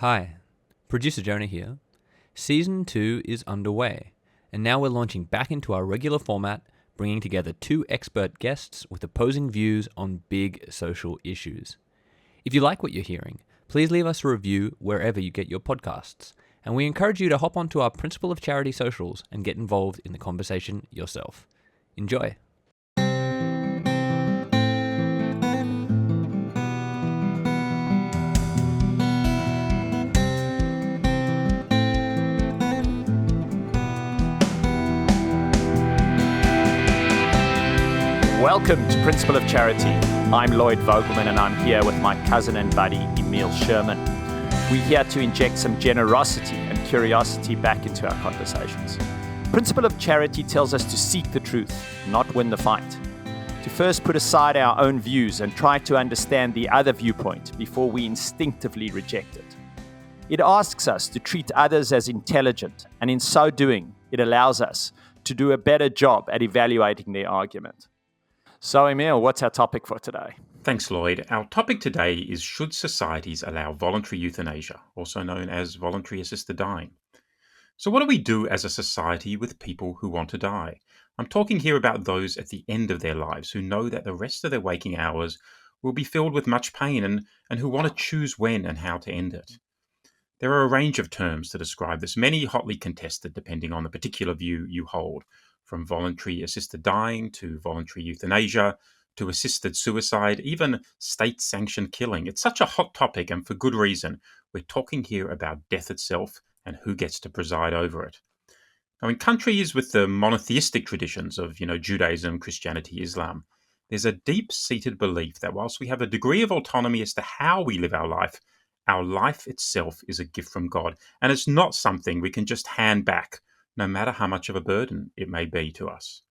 Hi, producer Jonah here. Season 2 is underway, and now we're launching back into our regular format, bringing together two expert guests with opposing views on big social issues. If you like what you're hearing, please leave us a review wherever you get your podcasts, and we encourage you to hop onto our Principle of Charity socials and get involved in the conversation yourself. Enjoy! Welcome to Principle of Charity. I'm Lloyd Vogelman and I'm here with my cousin and buddy, Emil Sherman. We're here to inject some generosity and curiosity back into our conversations. Principle of Charity tells us to seek the truth, not win the fight. To first put aside our own views and try to understand the other viewpoint before we instinctively reject it. It asks us to treat others as intelligent, and in so doing, it allows us to do a better job at evaluating their argument. So, Emil, what's our topic for today? Thanks, Lloyd. Our topic today is should societies allow voluntary euthanasia, also known as voluntary assisted dying? So what do we do as a society with people who want to die? I'm talking here about those at the end of their lives who know that the rest of their waking hours will be filled with much pain and who want to choose when and how to end it. There are a range of terms to describe this, many hotly contested depending on the particular view you hold. From voluntary assisted dying to voluntary euthanasia to assisted suicide, even state-sanctioned killing. It's such a hot topic, and for good reason. We're talking here about death itself and who gets to preside over it. Now, in countries with the monotheistic traditions of, Judaism, Christianity, Islam, there's a deep-seated belief that whilst we have a degree of autonomy as to how we live our life itself is a gift from God, and it's not something we can just hand back, no matter how much of a burden it may be to us.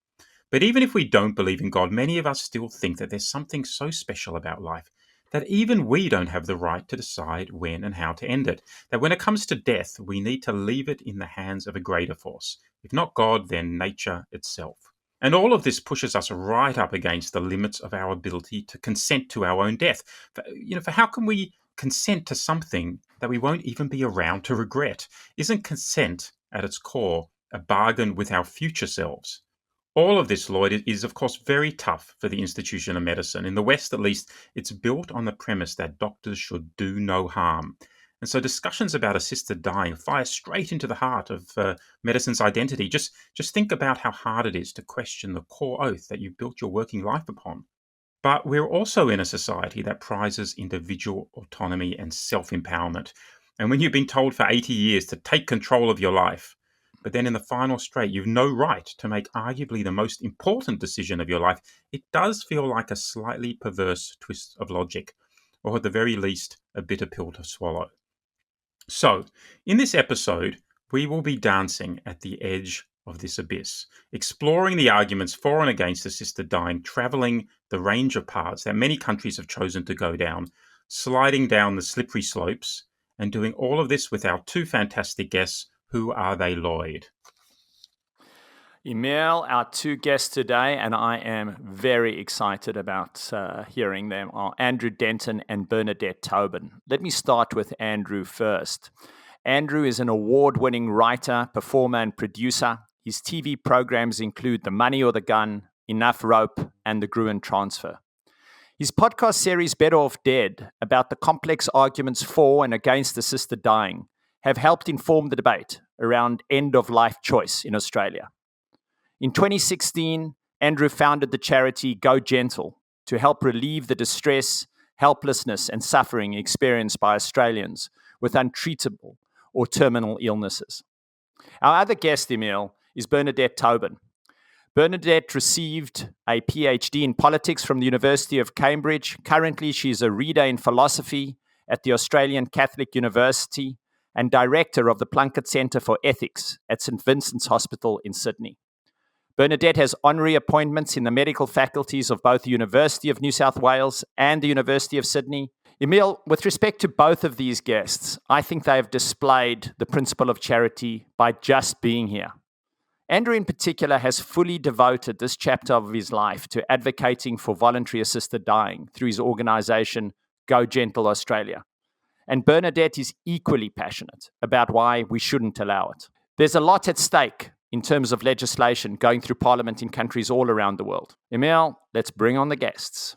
But even if we don't believe in God, many of us still think that there's something so special about life that even we don't have the right to decide when and how to end it. That when it comes to death, we need to leave it in the hands of a greater force. If not God, then nature itself. And all of this pushes us right up against the limits of our ability to consent to our own death. For how can we consent to something that we won't even be around to regret? Isn't consent at its core a bargain with our future selves? All of this, Lloyd, is of course very tough for the institution of medicine. In the West, at least, it's built on the premise that doctors should do no harm. And so discussions about assisted dying fire straight into the heart of medicine's identity. Just think about how hard it is to question the core oath that you built your working life upon. But we're also in a society that prizes individual autonomy and self-empowerment. And when you've been told for 80 years to take control of your life, but then in the final straight, you've no right to make arguably the most important decision of your life, it does feel like a slightly perverse twist of logic, or at the very least, a bitter pill to swallow. So, in this episode, we will be dancing at the edge of this abyss, exploring the arguments for and against assisted dying, traveling the range of paths that many countries have chosen to go down, sliding down the slippery slopes, and doing all of this with our two fantastic guests. Who are they, Lloyd? Emil, our two guests today, and I am very excited about hearing them, are Andrew Denton and Bernadette Tobin. Let me start with Andrew first. Andrew is an award-winning writer, performer, and producer. His TV programs include The Money or the Gun, Enough Rope, and The Gruen Transfer. His podcast series, Better Off Dead, about the complex arguments for and against assisted dying, have helped inform the debate around end-of-life choice in Australia. In 2016, Andrew founded the charity Go Gentle to help relieve the distress, helplessness, and suffering experienced by Australians with untreatable or terminal illnesses. Our other guest, Emil, is Bernadette Tobin. Bernadette received a PhD in politics from the University of Cambridge. Currently, she is a reader in philosophy at the Australian Catholic University and director of the Plunkett Centre for Ethics at St Vincent's Hospital in Sydney. Bernadette has honorary appointments in the medical faculties of both the University of New South Wales and the University of Sydney. Emil, with respect to both of these guests, I think they have displayed the principle of charity by just being here. Andrew in particular has fully devoted this chapter of his life to advocating for voluntary assisted dying through his organisation Go Gentle Australia. And Bernadette is equally passionate about why we shouldn't allow it. There's a lot at stake in terms of legislation going through Parliament in countries all around the world. Emil, let's bring on the guests.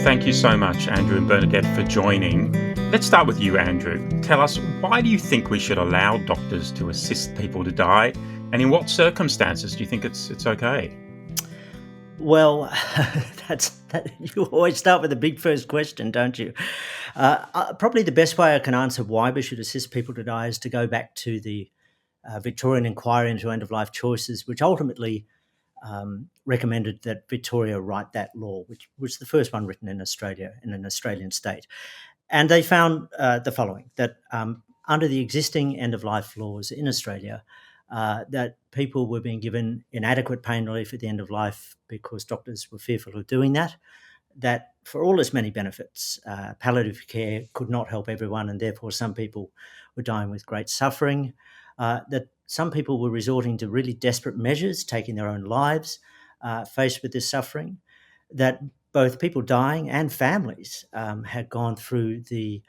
Thank you so much, Andrew and Bernadette, for joining. Let's start with you, Andrew. Tell us, why do you think we should allow doctors to assist people to die? And in what circumstances do you think it's okay? Well, you always start with the big first question, don't you? Probably the best way I can answer why we should assist people to die is to go back to the Victorian inquiry into end-of-life choices, which ultimately recommended that Victoria write that law, which was the first one written in Australia, in an Australian state. And they found the following, that under the existing end-of-life laws in Australia, that people were being given inadequate pain relief at the end of life because doctors were fearful of doing that, that for all its many benefits, palliative care could not help everyone, and therefore some people were dying with great suffering, that some people were resorting to really desperate measures, taking their own lives, faced with this suffering, that both people dying and families had gone through the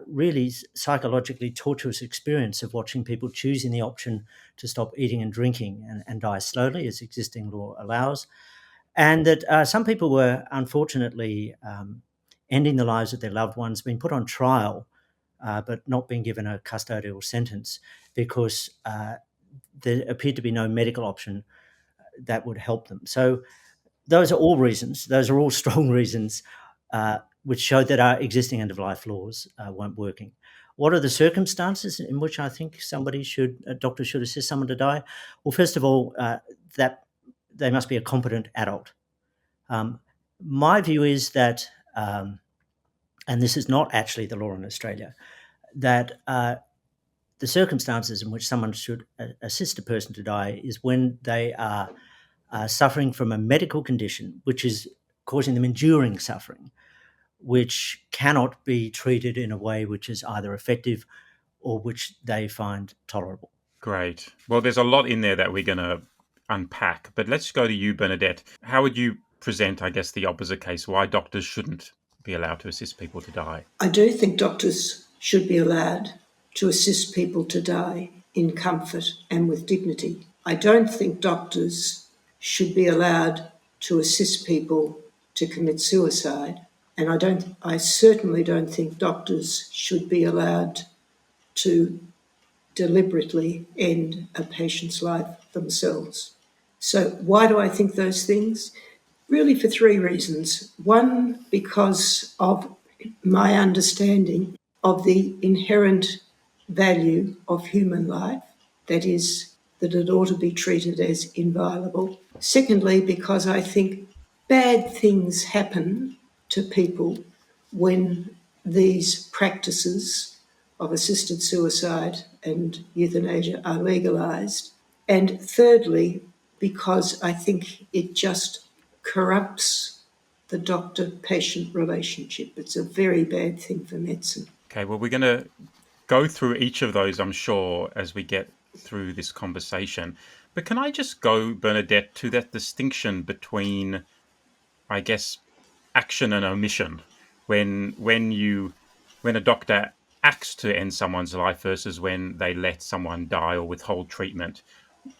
really psychologically torturous experience of watching people choosing the option to stop eating and drinking and die slowly, as existing law allows, and that some people were unfortunately ending the lives of their loved ones, being put on trial, but not being given a custodial sentence because there appeared to be no medical option that would help them. So those are all reasons, those are all strong reasons which show that our existing end-of-life laws weren't working. What are the circumstances in which I think a doctor should assist someone to die? Well, first of all, that they must be a competent adult. My view is that, and this is not actually the law in Australia, that the circumstances in which someone should assist a person to die is when they are suffering from a medical condition which is causing them enduring suffering, which cannot be treated in a way which is either effective or which they find tolerable. Great. Well, there's a lot in there that we're going to unpack, but let's go to you, Bernadette. How would you present, I guess, the opposite case, why doctors shouldn't be allowed to assist people to die? I do think doctors should be allowed to assist people to die in comfort and with dignity. I don't think doctors should be allowed to assist people to commit suicide. And I certainly don't think doctors should be allowed to deliberately end a patient's life themselves. So why do I think those things? Really for three reasons. One, because of my understanding of the inherent value of human life, that is, that it ought to be treated as inviolable. Secondly, because I think bad things happen to people when these practices of assisted suicide and euthanasia are legalised. And thirdly, because I think it just corrupts the doctor-patient relationship. It's a very bad thing for medicine. Okay, well, we're going to go through each of those, I'm sure, as we get through this conversation. But can I just go, Bernadette, to that distinction between, I guess, action and omission, when a doctor acts to end someone's life versus when they let someone die or withhold treatment.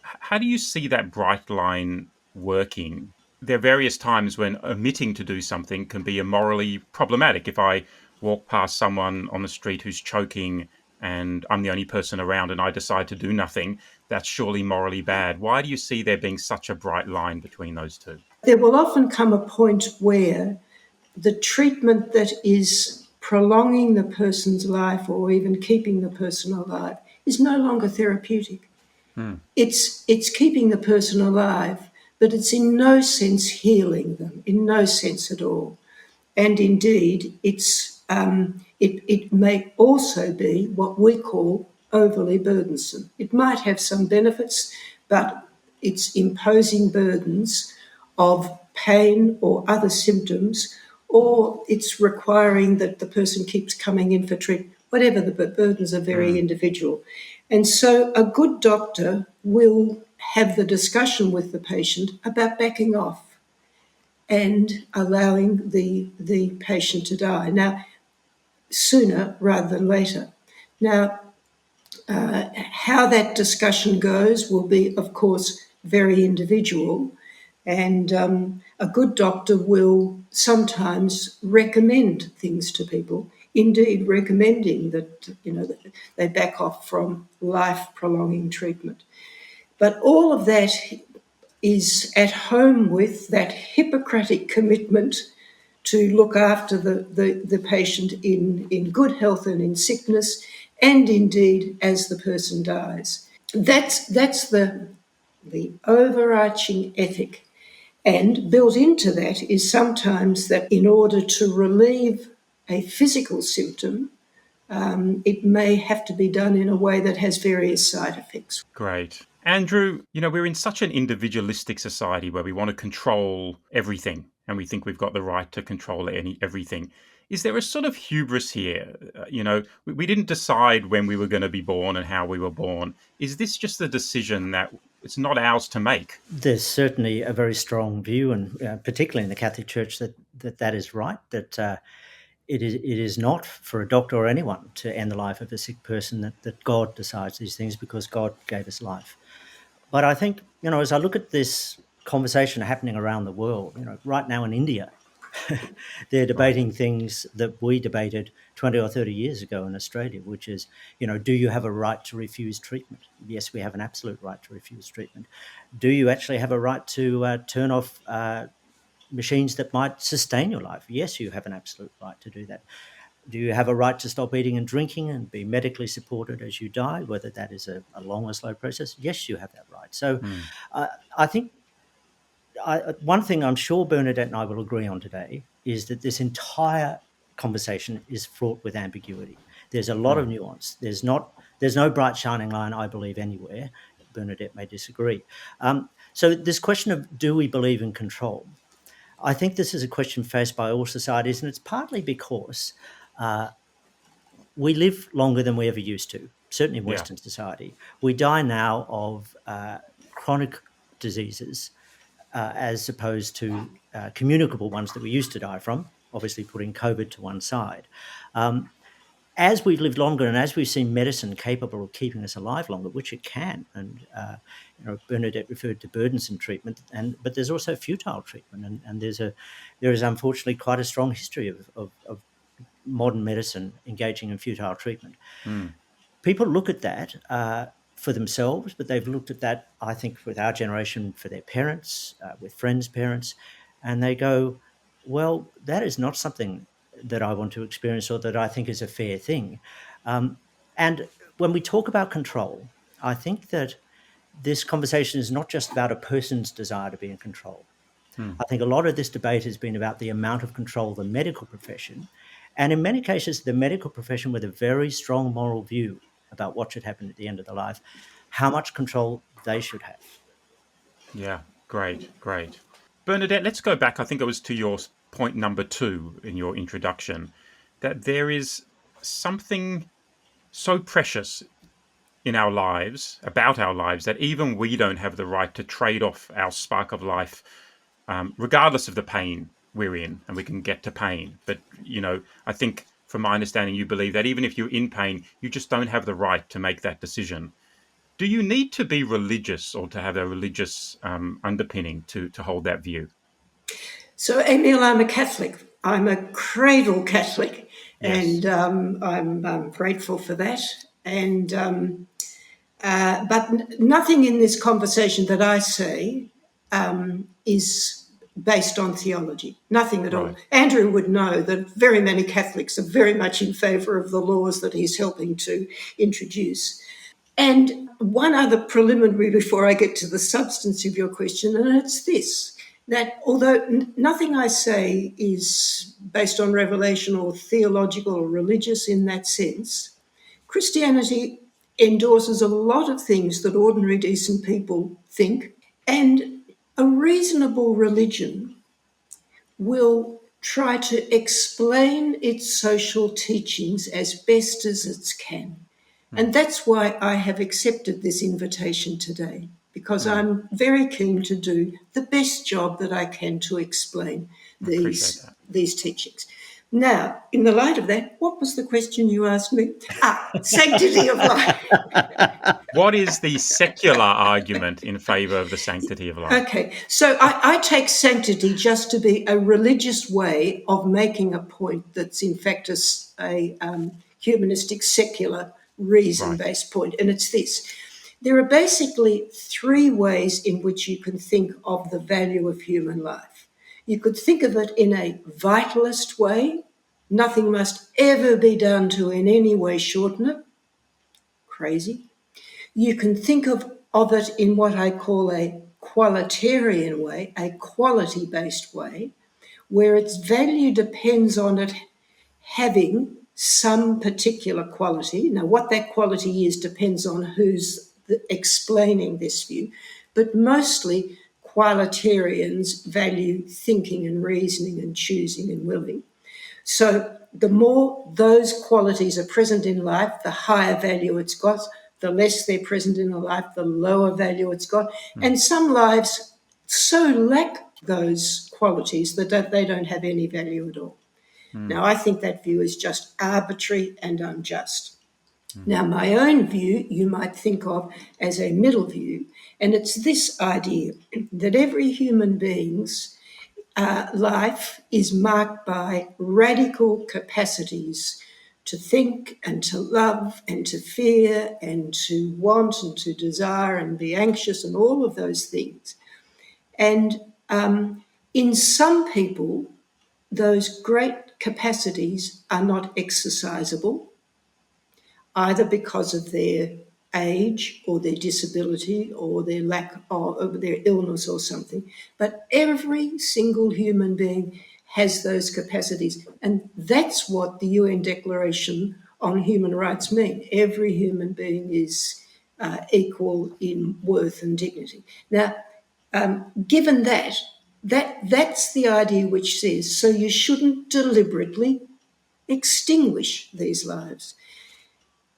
How do you see that bright line working? There are various times when omitting to do something can be morally problematic. If I walk past someone on the street who's choking and I'm the only person around and I decide to do nothing, that's surely morally bad. Why do you see there being such a bright line between those two? There will often come a point where the treatment that is prolonging the person's life or even keeping the person alive is no longer therapeutic. It's keeping the person alive, but it's in no sense healing them, in no sense at all. And indeed, it may also be what we call overly burdensome. It might have some benefits, but it's imposing burdens of pain or other symptoms, or it's requiring that the person keeps coming in for treatment. Whatever, the burdens are very individual. And so a good doctor will have the discussion with the patient about backing off and allowing the patient to die. Now, sooner rather than later. Now, how that discussion goes will be, of course, very individual, and a good doctor will sometimes recommend things to people, indeed recommending that, that they back off from life-prolonging treatment. But all of that is at home with that Hippocratic commitment to look after the patient in good health and in sickness, and indeed as the person dies. That's the overarching ethic. And built into that is sometimes that in order to relieve a physical symptom, it may have to be done in a way that has various side effects. Great. Andrew, we're in such an individualistic society where we want to control everything and we think we've got the right to control everything. Is there a sort of hubris here? We didn't decide when we were going to be born and how we were born. Is this just a decision that it's not ours to make? There's certainly a very strong view, and particularly in the Catholic Church, that is right, that it is not for a doctor or anyone to end the life of a sick person, that God decides these things because God gave us life. But I think, as I look at this conversation happening around the world, right now in India, they're debating things that we debated 20 or 30 years ago in Australia, which is, do you have a right to refuse treatment? Yes, we have an absolute right to refuse treatment. Do you actually have a right to turn off machines that might sustain your life? Yes, you have an absolute right to do that. Do you have a right to stop eating and drinking and be medically supported as you die, whether that is a long or slow process? Yes, you have that right. So I think one thing I'm sure Bernadette and I will agree on today is that this entire conversation is fraught with ambiguity. There's a lot of nuance. There's no bright shining line, I believe, anywhere. Bernadette may disagree. So this question of, do we believe in control? I think this is a question faced by all societies, and it's partly because we live longer than we ever used to, certainly in Western society. We die now of chronic diseases as opposed to communicable ones that we used to die from, obviously putting COVID to one side. As we've lived longer and as we've seen medicine capable of keeping us alive longer, which it can, and Bernadette referred to burdensome treatment, but there's also futile treatment, and there is unfortunately quite a strong history of modern medicine engaging in futile treatment. People look at that for themselves, but they've looked at that, I think, with our generation, for their parents, with friends' parents, and they go, well, that is not something that I want to experience or that I think is a fair thing. And when we talk about control, I think that this conversation is not just about a person's desire to be in control. I think a lot of this debate has been about the amount of control of the medical profession, and in many cases, the medical profession with a very strong moral view about what should happen at the end of the life, how much control they should have. Yeah, great. Bernadette, let's go back. I think it was to your point number 2 in your introduction, that there is something so precious in our lives, about our lives, that even we don't have the right to trade off our spark of life, regardless of the pain we're in, and we can get to pain. But, I think from my understanding, you believe that even if you're in pain, you just don't have the right to make that decision. Do you need to be religious or to have a religious underpinning to hold that view? So, Emil, I'm a Catholic. I'm a cradle Catholic, Yes. and I'm grateful for that. And but nothing in this conversation that I say is based on theology. Nothing at all. Andrew would know that very many Catholics are very much in favour of the laws that he's helping to introduce. And one other preliminary before I get to the substance of your question, and it's this, that although nothing I say is based on revelation or theological or religious in that sense, Christianity endorses a lot of things that ordinary decent people think, and a reasonable religion will try to explain its social teachings as best as it can. And that's why I have accepted this invitation today. because I'm very keen to do the best job that I can to explain these teachings. Now, in the light of that, what was the question you asked me? Sanctity of life. What is the secular argument in favour of the sanctity of life? Okay, so I take sanctity just to be a religious way of making a point that's in fact a humanistic, secular, reason-based point, and it's this. There are basically three ways in which you can think of the value of human life. You could think of it in a vitalist way. Nothing must ever be done to in any way shorten it. Crazy. You can think of it in what I call a qualitarian way, a quality-based way, where its value depends on it having some particular quality. Now, what that quality is depends on who's explaining this view, but mostly qualitarians value thinking and reasoning and choosing and willing. So the more those qualities are present in life, the higher value it's got. The less they're present in a life, the lower value it's got. And some lives so lack those qualities that they don't have any value at all. Now, I think that view is just arbitrary and unjust. Now, my own view you might think of as a middle view, and it's this idea that every human being's life is marked by radical capacities to think and to love and to fear and to want and to desire and be anxious and all of those things. And in some people, those great capacities are not exercisable, either because of their age or their disability or their lack of their illness or something. But every single human being has those capacities. And that's what the UN Declaration on Human Rights means. Every human being is equal in worth and dignity. Now, given that's the idea which says, so you shouldn't deliberately extinguish these lives.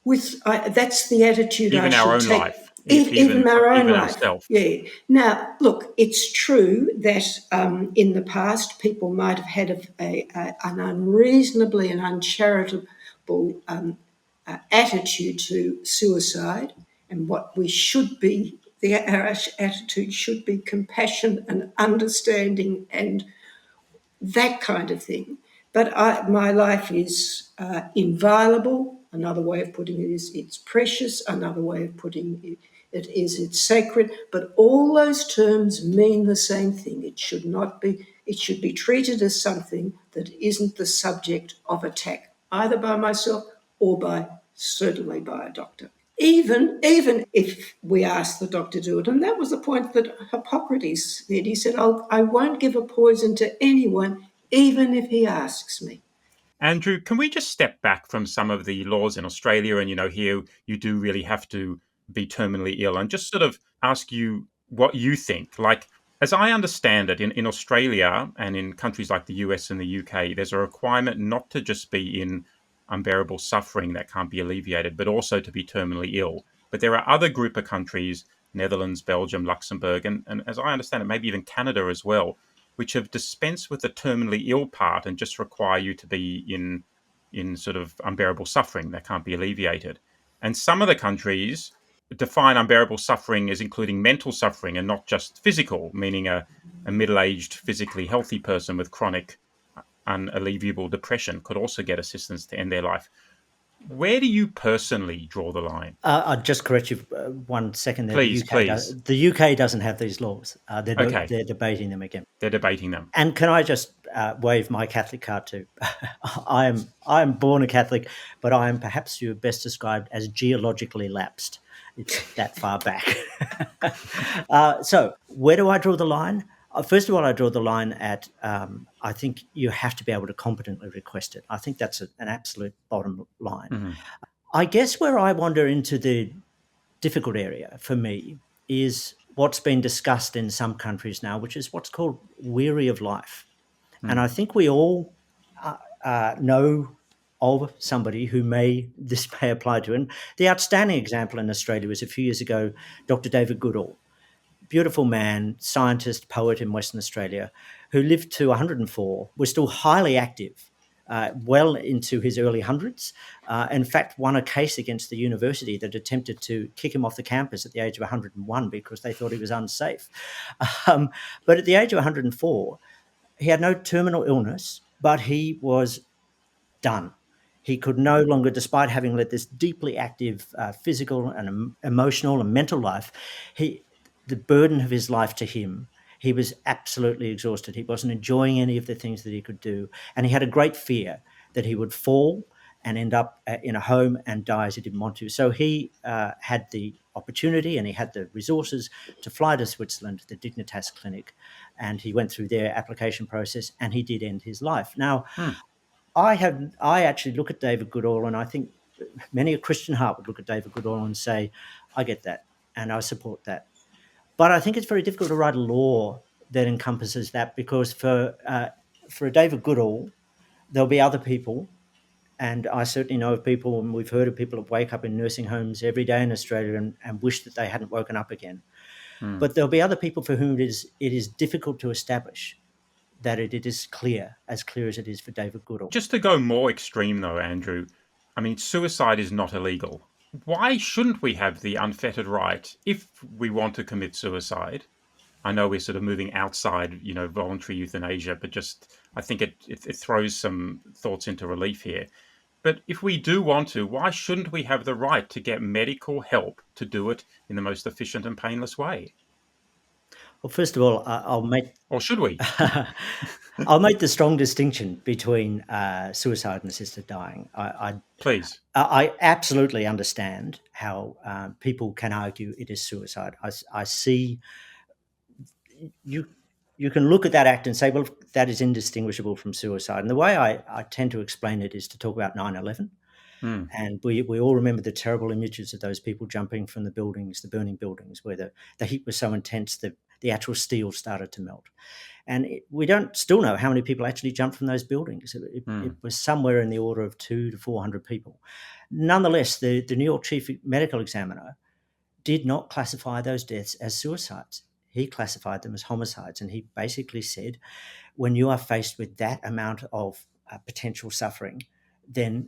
That's the attitude even I our should own take. life, Even our own life. Ourselves. Yeah. Now, look, it's true that in the past people might have had an unreasonably and uncharitable attitude to suicide, and what we should be, our attitude should be compassion and understanding and that kind of thing. But my life is inviolable. Another way of putting it is it's precious. Another way of putting it is it's sacred. But all those terms mean the same thing. It should not be. It should be treated as something that isn't the subject of attack, either by myself or certainly by a doctor. Even if we ask the doctor to do it. And that was the point that Hippocrates said. He said, I won't give a poison to anyone, even if he asks me. Andrew, can we just step back from some of the laws in Australia? And, here you do really have to be terminally ill, and just sort of ask you what you think. Like, as I understand it, in Australia and in countries like the US and the UK, there's a requirement not to just be in unbearable suffering that can't be alleviated, but also to be terminally ill. But there are other group of countries, Netherlands, Belgium, Luxembourg, and as I understand it, maybe even Canada as well, which have dispensed with the terminally ill part and just require you to be in sort of unbearable suffering that can't be alleviated. And some of the countries define unbearable suffering as including mental suffering and not just physical, meaning a middle-aged, physically healthy person with chronic, unalleviable depression could also get assistance to end their life. Where do you personally draw the line? I'll just correct you 1 second there. Please. The UK doesn't have these laws. Okay. They're debating them again. They're debating them. And can I just wave my Catholic card too? I am born a Catholic, but I am perhaps you best described as geologically lapsed. It's that far back. So where do I draw the line? First of all, I draw the line at I think you have to be able to competently request it. I think that's an absolute bottom line. Mm-hmm. I guess where I wander into the difficult area for me is what's been discussed in some countries now, which is what's called weary of life. And I think we all know of somebody who this may apply to. And the outstanding example in Australia was a few years ago, Dr. David Goodall, beautiful man, scientist, poet in Western Australia, who lived to 104, was still highly active, well into his early hundreds. In fact, won a case against the university that attempted to kick him off the campus at the age of 101 because they thought he was unsafe. But at the age of 104, he had no terminal illness, but he was done. He could no longer, despite having led this deeply active physical and emotional and mental life, the burden of his life to him, he was absolutely exhausted. He wasn't enjoying any of the things that he could do. And he had a great fear that he would fall and end up in a home and die as he didn't want to. So he had the opportunity and he had the resources to fly to Switzerland, the Dignitas Clinic, and he went through their application process and he did end his life. Now, I actually look at David Goodall, and I think many a Christian heart would look at David Goodall and say, I get that and I support that. But I think it's very difficult to write a law that encompasses that, because for David Goodall, there'll be other people, and I certainly know of people, and we've heard of people who wake up in nursing homes every day in Australia and wish that they hadn't woken up again. But there'll be other people for whom it is difficult to establish that it is clear as it is for David Goodall. Just to go more extreme though, Andrew, I mean, suicide is not illegal. Why shouldn't we have the unfettered right, if we want to commit suicide? I know we're sort of moving outside, voluntary euthanasia, but just I think it throws some thoughts into relief here. But if we do want to, why shouldn't we have the right to get medical help to do it in the most efficient and painless way? Well, first of all, I'll make... Or should we? I'll make the strong distinction between suicide and assisted dying. Please. I absolutely understand how people can argue it is suicide. I see... You can look at that act and say, well, that is indistinguishable from suicide. And the way I tend to explain it is to talk about 9/11. And we all remember the terrible images of those people jumping from the buildings, the burning buildings, where the heat was so intense that the actual steel started to melt. And we don't still know how many people actually jumped from those buildings. It was somewhere in the order of 200 to 400 people. Nonetheless, the New York Chief Medical Examiner did not classify those deaths as suicides. He classified them as homicides. And he basically said, when you are faced with that amount of potential suffering, then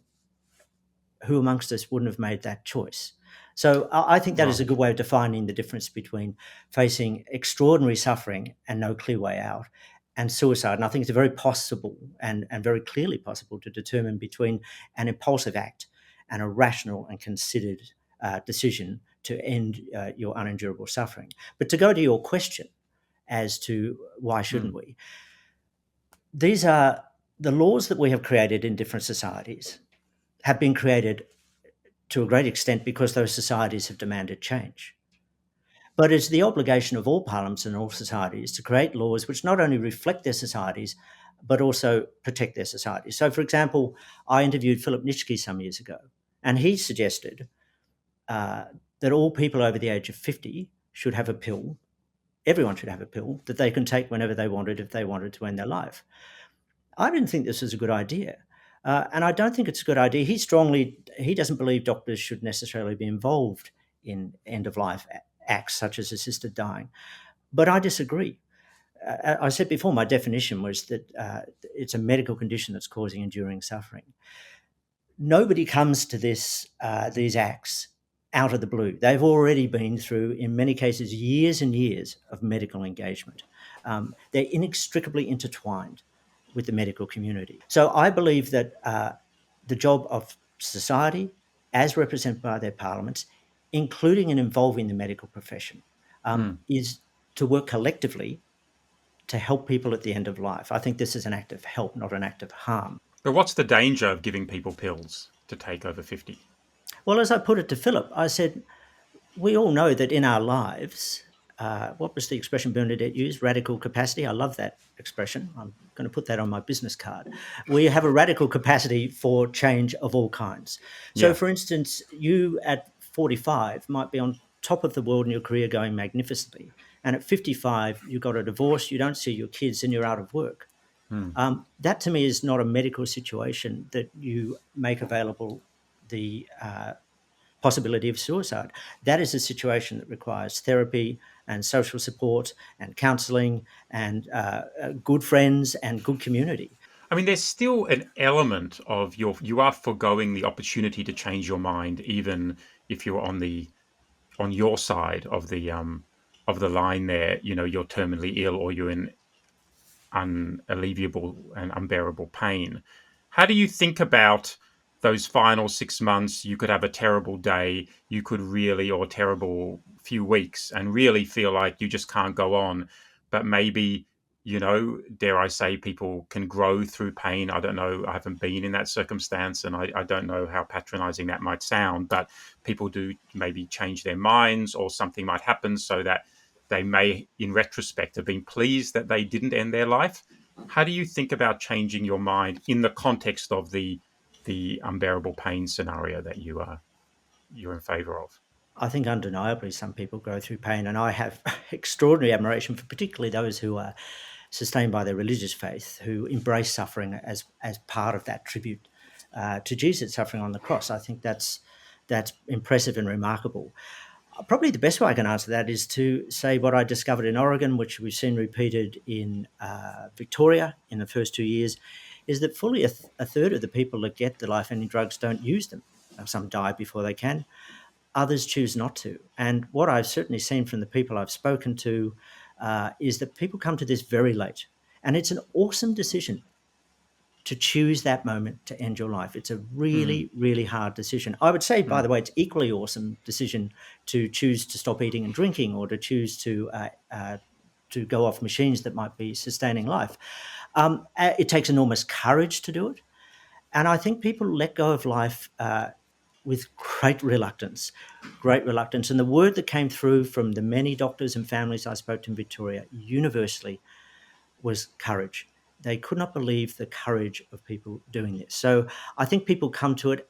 who amongst us wouldn't have made that choice? So I think that is a good way of defining the difference between facing extraordinary suffering and no clear way out and suicide. And I think it's very possible and very clearly possible to determine between an impulsive act and a rational and considered decision to end your unendurable suffering. But to go to your question as to why shouldn't we, these are the laws that we have created in different societies have been created to a great extent because those societies have demanded change. But it's the obligation of all parliaments and all societies to create laws which not only reflect their societies, but also protect their societies. So, for example, I interviewed Philip Nitschke some years ago, and he suggested that all people over the age of 50 should have a pill, everyone should have a pill, that they can take whenever they wanted if they wanted to end their life. I didn't think this was a good idea. And I don't think it's a good idea. He doesn't believe doctors should necessarily be involved in end-of-life acts such as assisted dying. But I disagree. I said before, my definition was that it's a medical condition that's causing enduring suffering. Nobody comes to these acts out of the blue. They've already been through, in many cases, years and years of medical engagement. They're inextricably intertwined with the medical community. So I believe that the job of society, as represented by their parliaments, including and involving the medical profession, is to work collectively to help people at the end of life. I think this is an act of help, not an act of harm. But what's the danger of giving people pills to take over 50? Well, as I put it to Philip, I said, we all know that in our lives, what was the expression Bernadette used? Radical capacity. I love that expression. I'm going to put that on my business card. We have a radical capacity for change of all kinds. So, for instance, you at 45 might be on top of the world in your career going magnificently. And at 55, you got a divorce, you don't see your kids, and you're out of work. That to me is not a medical situation that you make available the possibility of suicide. That is a situation that requires therapy, and social support and counselling and good friends and good community. I mean, there's still an element of you are foregoing the opportunity to change your mind, even if you're on your side of the line there. You know, you're terminally ill or you're in unalleviable and unbearable pain. How do you think about those final 6 months? You could have a terrible day, you could really, or a terrible few weeks, and really feel like you just can't go on. But maybe, dare I say, people can grow through pain. I don't know. I haven't been in that circumstance, and I don't know how patronizing that might sound, but people do maybe change their minds, or something might happen so that they may, in retrospect, have been pleased that they didn't end their life. How do you think about changing your mind in the context of the unbearable pain scenario that you're in favour of? I think undeniably some people go through pain, and I have extraordinary admiration for particularly those who are sustained by their religious faith, who embrace suffering as part of that tribute to Jesus suffering on the cross. I think that's impressive and remarkable. Probably the best way I can answer that is to say what I discovered in Oregon, which we've seen repeated in Victoria in the first 2 years, is that fully a third of the people that get the life-ending drugs don't use them. Some die before they can. Others choose not to. And what I've certainly seen from the people I've spoken to is that people come to this very late. And it's an awesome decision to choose that moment to end your life. It's a really, really hard decision. I would say, by the way, it's equally awesome decision to choose to stop eating and drinking, or to choose to go off machines that might be sustaining life. It takes enormous courage to do it. And I think people let go of life with great reluctance. And the word that came through from the many doctors and families I spoke to in Victoria universally was courage. They could not believe the courage of people doing this. So I think people come to it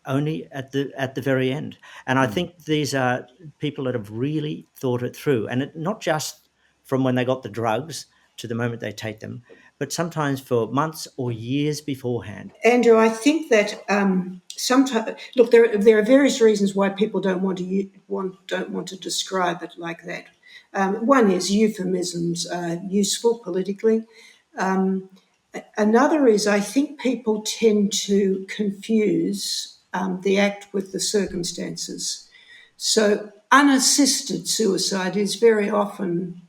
only at the very end. And I think these are people that have really thought it through. And not just from when they got the drugs to the moment they take them, but sometimes for months or years beforehand. Andrew, I think that sometimes, look, there are various reasons why people don't want to describe it like that. One is euphemisms are useful politically. Another is I think people tend to confuse the act with the circumstances. So unassisted suicide is very often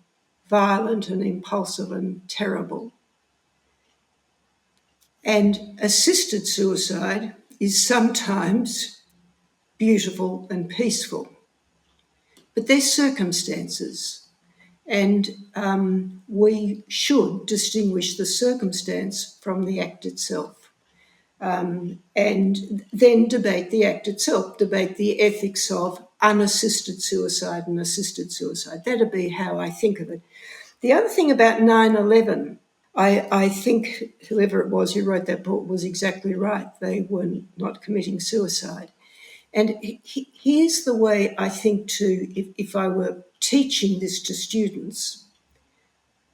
violent and impulsive and terrible. And assisted suicide is sometimes beautiful and peaceful. But there's circumstances. And we should distinguish the circumstance from the act itself, and then debate the act itself, debate the ethics of unassisted suicide and assisted suicide. That'd be how I think of it. The other thing about 9/11, I think whoever it was who wrote that book was exactly right. They were not committing suicide. And here's the way I think if I were teaching this to students,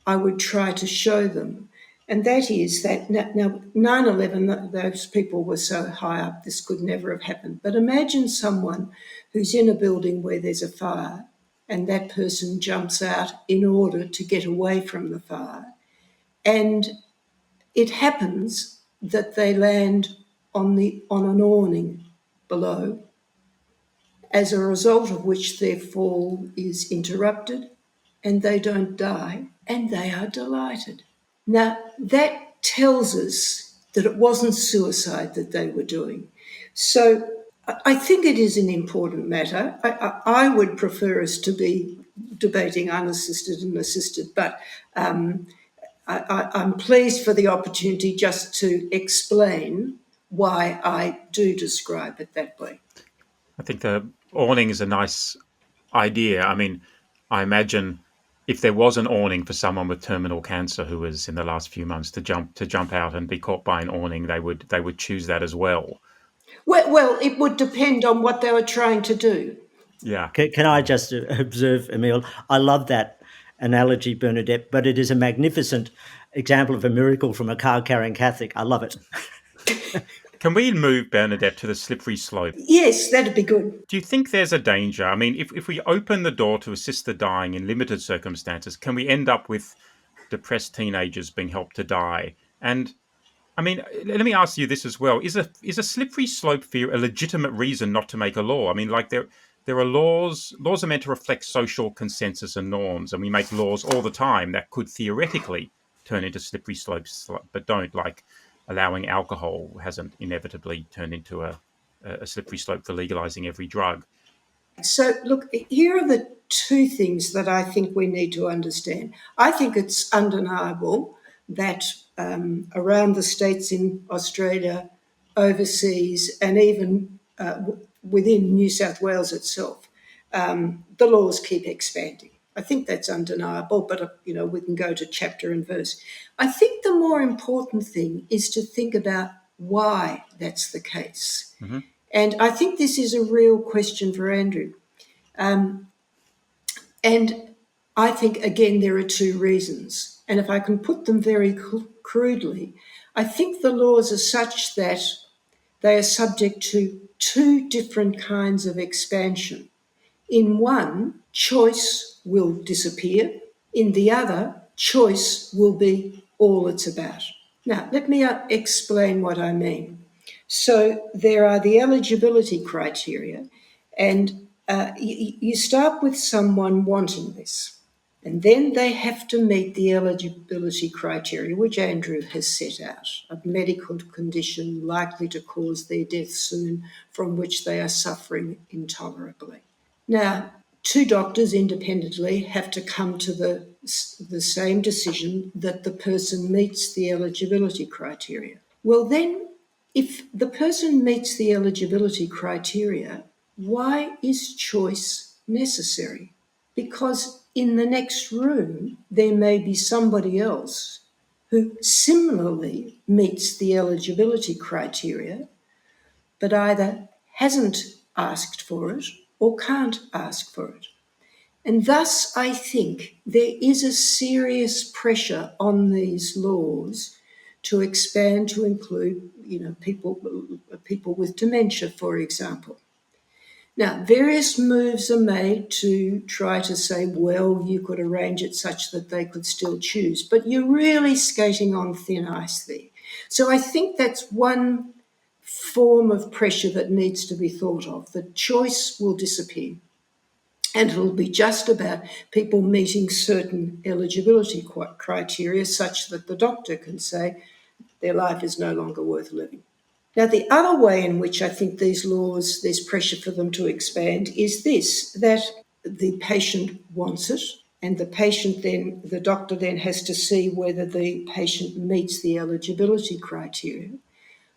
I would try to show them. And that is that now 9/11, those people were so high up, this could never have happened. But imagine someone who's in a building where there's a fire and that person jumps out in order to get away from the fire. And it happens that they land on an awning below, as a result of which their fall is interrupted and they don't die, and they are delighted. Now, that tells us that it wasn't suicide that they were doing. So I think it is an important matter. I would prefer us to be debating unassisted and assisted, but I'm pleased for the opportunity just to explain why I do describe it that way. I think the awning is a nice idea. I mean, I imagine if there was an awning for someone with terminal cancer who was in the last few months to jump out and be caught by an awning, they would choose that as well. Well, it would depend on what they were trying to do. Yeah. Can I just observe, Emile? I love that analogy, Bernadette, but it is a magnificent example of a miracle from a card-carrying Catholic. I love it. Can we move, Bernadette, to the slippery slope? Yes, that'd be good. Do you think there's a danger? I mean, if we open the door to assisted dying in limited circumstances, can we end up with depressed teenagers being helped to die? And I mean, let me ask you this as well: is a slippery slope fear a legitimate reason not to make a law? I mean, like there are laws. Laws are meant to reflect social consensus and norms, and we make laws all the time that could theoretically turn into slippery slopes, but don't. Like allowing alcohol hasn't inevitably turned into a slippery slope for legalizing every drug. So, look, here are the two things that I think we need to understand. I think it's undeniable that around the states in Australia, overseas, and even within New South Wales itself, the laws keep expanding. I think that's undeniable, but we can go to chapter and verse. I think the more important thing is to think about why that's the case. Mm-hmm. And I think this is a real question for Andrew. And I think, again, there are two reasons. And if I can put them very crudely, I think the laws are such that they are subject to two different kinds of expansion. In one, choice will disappear. In the other, choice will be all it's about. Now, let me explain what I mean. So there are the eligibility criteria, and you start with someone wanting this, and then they have to meet the eligibility criteria, which Andrew has set out: a medical condition likely to cause their death soon, from which they are suffering intolerably. Now, two doctors independently have to come to the same decision that the person meets the eligibility criteria. Well, then, if the person meets the eligibility criteria, why is choice necessary? Because in the next room, there may be somebody else who similarly meets the eligibility criteria, but either hasn't asked for it or can't ask for it. And thus, I think there is a serious pressure on these laws to expand to include, people with dementia, for example. Now, various moves are made to try to say, well, you could arrange it such that they could still choose, but you're really skating on thin ice there. So I think that's one form of pressure that needs to be thought of. The choice will disappear, and it'll be just about people meeting certain eligibility criteria such that the doctor can say their life is no longer worth living. Now, the other way in which I think these laws, there's pressure for them to expand is this: that the patient wants it, and the doctor then has to see whether the patient meets the eligibility criteria.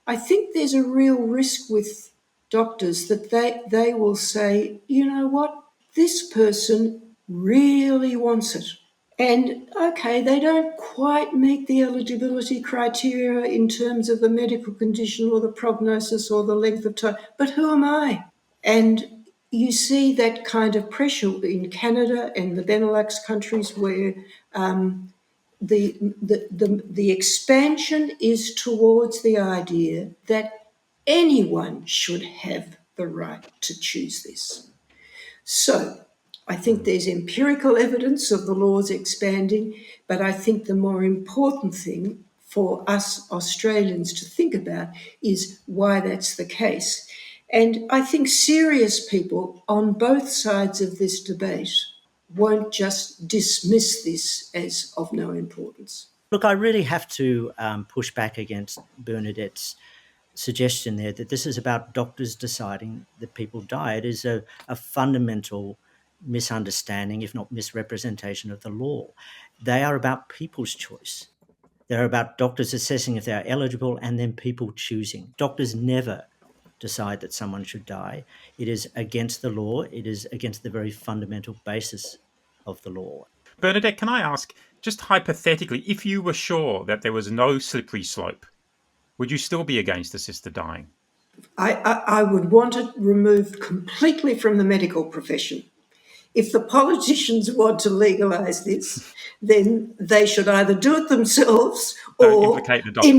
I think there's a real risk with doctors that they will say, you know what, this person really wants it. And okay, they don't quite meet the eligibility criteria in terms of the medical condition or the prognosis or the length of time, but who am I? And you see that kind of pressure in Canada and the Benelux countries where the expansion is towards the idea that anyone should have the right to choose this. So I think there's empirical evidence of the laws expanding, but I think the more important thing for us Australians to think about is why that's the case. And I think serious people on both sides of this debate won't just dismiss this as of no importance. Look, I really have to push back against Bernadette's suggestion there that this is about doctors deciding that people die. It is a fundamental misunderstanding, if not misrepresentation of the law. They are about people's choice. They're about doctors assessing if they're eligible and then people choosing. Doctors never decide that someone should die. It is against the law. It is against the very fundamental basis of the law. Bernadette, can I ask, just hypothetically, if you were sure that there was no slippery slope, would you still be against assisted dying? I would want it removed completely from the medical profession. If the politicians want to legalise this, then they should either do it themselves Don't or implicate the doctors.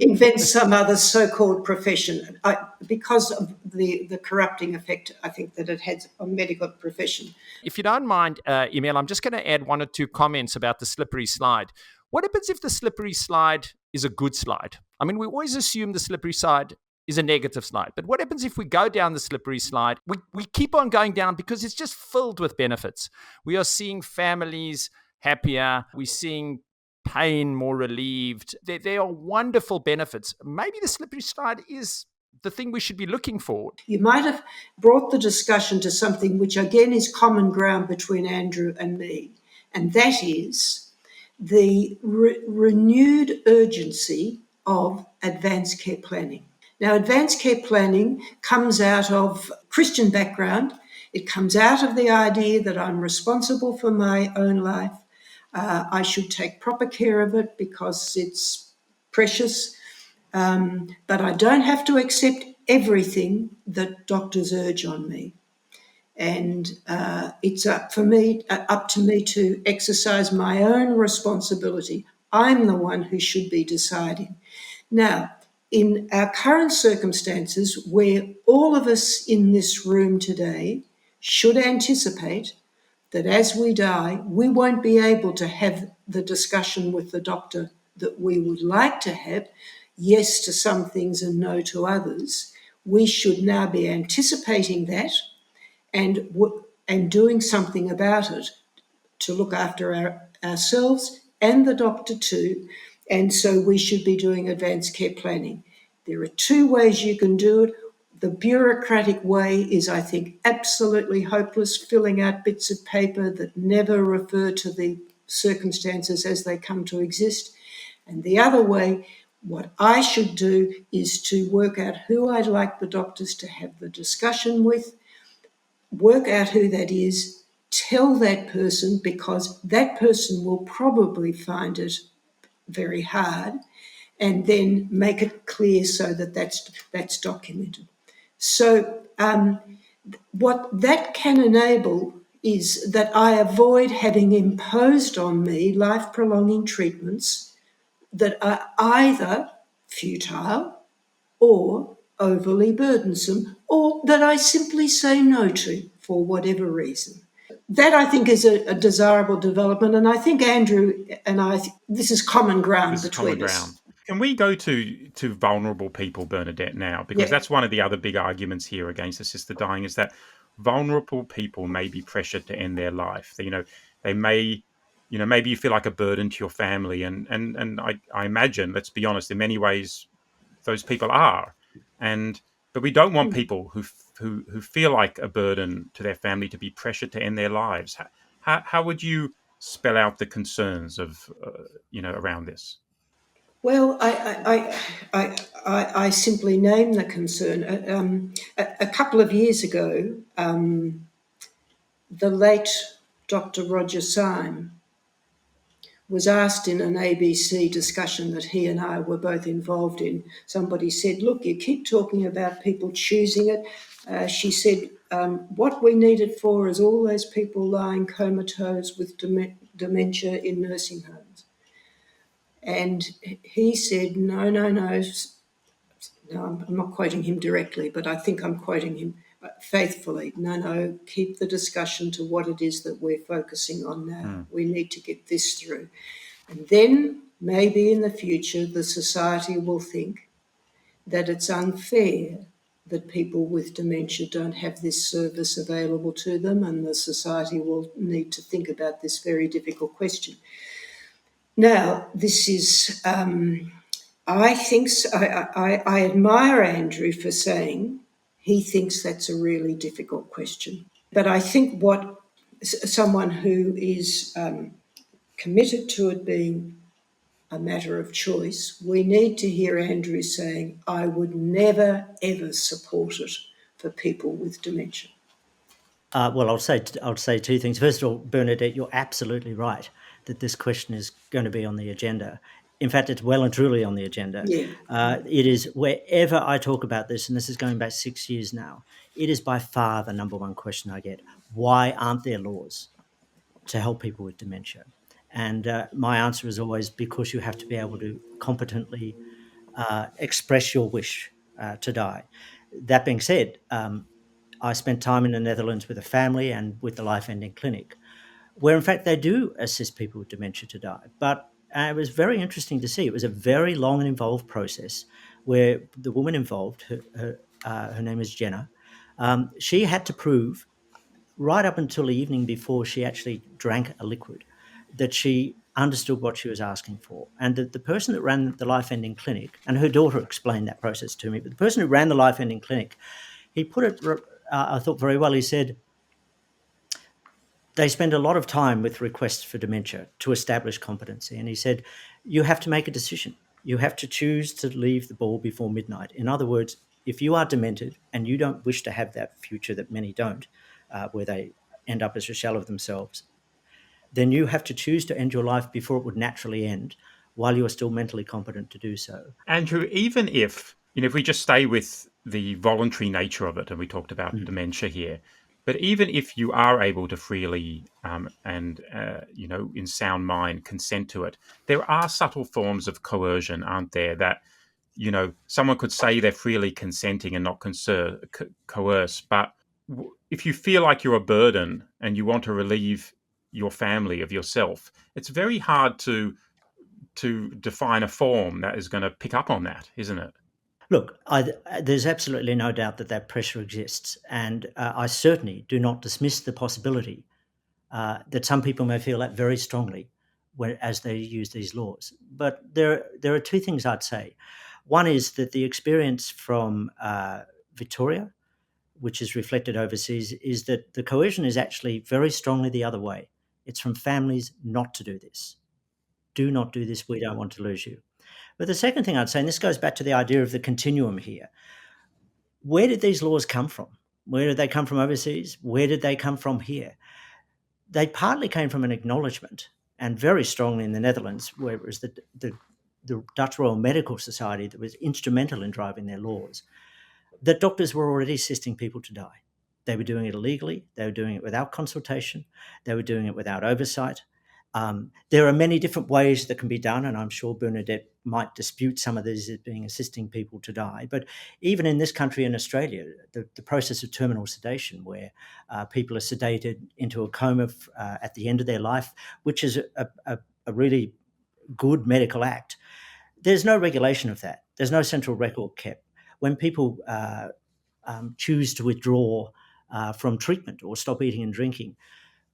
invent some other so-called profession. Because of the corrupting effect, I think, that it has on medical profession. If you don't mind, Emil, I'm just going to add one or two comments about the slippery slide. What happens if the slippery slide is a good slide? I mean, we always assume the slippery slide is a negative slide. But what happens if we go down the slippery slide? We keep on going down because it's just filled with benefits. We are seeing families happier. We're seeing pain more relieved. There are wonderful benefits. Maybe the slippery slide is the thing we should be looking for. You might have brought the discussion to something which, again, is common ground between Andrew and me, and that is the renewed urgency of advanced care planning. Now, advanced care planning comes out of Christian background. It comes out of the idea that I'm responsible for my own life. I should take proper care of it because it's precious. But I don't have to accept everything that doctors urge on me. And it's up to me to exercise my own responsibility. I'm the one who should be deciding. Now, in our current circumstances, where all of us in this room today should anticipate that as we die, we won't be able to have the discussion with the doctor that we would like to have, yes to some things and no to others, we should now be anticipating that and doing something about it to look after ourselves and the doctor too. And so we should be doing advanced care planning. There are two ways you can do it. The bureaucratic way is, I think, absolutely hopeless, filling out bits of paper that never refer to the circumstances as they come to exist. And the other way, what I should do is to work out who I'd like the doctors to have the discussion with, work out who that is, tell that person, because that person will probably find it very hard, and then make it clear so that that's documented. So what that can enable is that I avoid having imposed on me life-prolonging treatments that are either futile or overly burdensome, or that I simply say no to for whatever reason. That, I think, is a desirable development, and I think Andrew and I, this is common ground between us. Can we go to vulnerable people, Bernadette, now? Because that's one of the other big arguments here against assisted dying, is that vulnerable people may be pressured to end their life. They may, maybe you feel like a burden to your family, and I imagine, let's be honest, in many ways, those people are, but we don't want people who feel like a burden to their family to be pressured to end their lives. How would you spell out the concerns of around this? Well, I simply name the concern. A couple of years ago, the late Dr. Roger Syme was asked in an ABC discussion that he and I were both involved in. Somebody said, look, you keep talking about people choosing it. She said, what we need it for is all those people lying comatose with dementia in nursing homes. And he said, no, I'm not quoting him directly, but I think I'm quoting him faithfully. No, keep the discussion to what it is that we're focusing on now. We need to get this through. And then maybe in the future the society will think that it's unfair that people with dementia don't have this service available to them, and the society will need to think about this very difficult question. Now, this is, I think, I admire Andrew for saying he thinks that's a really difficult question. But I think what someone who is committed to it being a matter of choice, we need to hear Andrew saying, I would never, ever support it for people with dementia. Well, I'll say two things. First of all, Bernadette, you're absolutely right that this question is going to be on the agenda. In fact, it's well and truly on the agenda. Yeah. It is wherever I talk about this, and this is going back 6 years now, it is by far the number one question I get. Why aren't there laws to help people with dementia? And my answer is always because you have to be able to competently express your wish to die. That being said, I spent time in the Netherlands with a family and with the Life Ending Clinic, where in fact they do assist people with dementia to die. But it was very interesting to see. It was a very long and involved process where the woman involved, her name is Jenna, she had to prove right up until the evening before she actually drank a liquid that she understood what she was asking for. And the person that ran the Life Ending Clinic, and her daughter explained that process to me, but the person who ran the Life Ending Clinic, he put it, I thought, very well. He said, they spend a lot of time with requests for dementia to establish competency. And he said, you have to make a decision. You have to choose to leave the ball before midnight. In other words, if you are demented and you don't wish to have that future that many don't, where they end up as a shell of themselves, then you have to choose to end your life before it would naturally end while you are still mentally competent to do so. Andrew, even if we just stay with the voluntary nature of it, and we talked about dementia here, but even if you are able to freely and in sound mind consent to it, there are subtle forms of coercion, aren't there? That someone could say they're freely consenting and not coerce, but if you feel like you're a burden and you want to relieve your family of yourself, it's very hard to define a form that is going to pick up on that, isn't it? Look, there's absolutely no doubt that pressure exists. And I certainly do not dismiss the possibility that some people may feel that very strongly as they use these laws. But there are two things I'd say. One is that the experience from Victoria, which is reflected overseas, is that the coercion is actually very strongly the other way. It's from families not to do this. Do not do this. We don't want to lose you. But the second thing I'd say, and this goes back to the idea of the continuum here, where did these laws come from? Where did they come from overseas? Where did they come from here? They partly came from an acknowledgement, and very strongly in the Netherlands, where it was the Dutch Royal Medical Society that was instrumental in driving their laws, that doctors were already assisting people to die. They were doing it illegally. They were doing it without consultation. They were doing it without oversight. There are many different ways that can be done, and I'm sure Bernadette might dispute some of these as being assisting people to die. But even in this country, in Australia, the process of terminal sedation, where people are sedated into a coma at the end of their life, which is a really good medical act, there's no regulation of that. There's no central record kept. When people choose to withdraw from treatment or stop eating and drinking,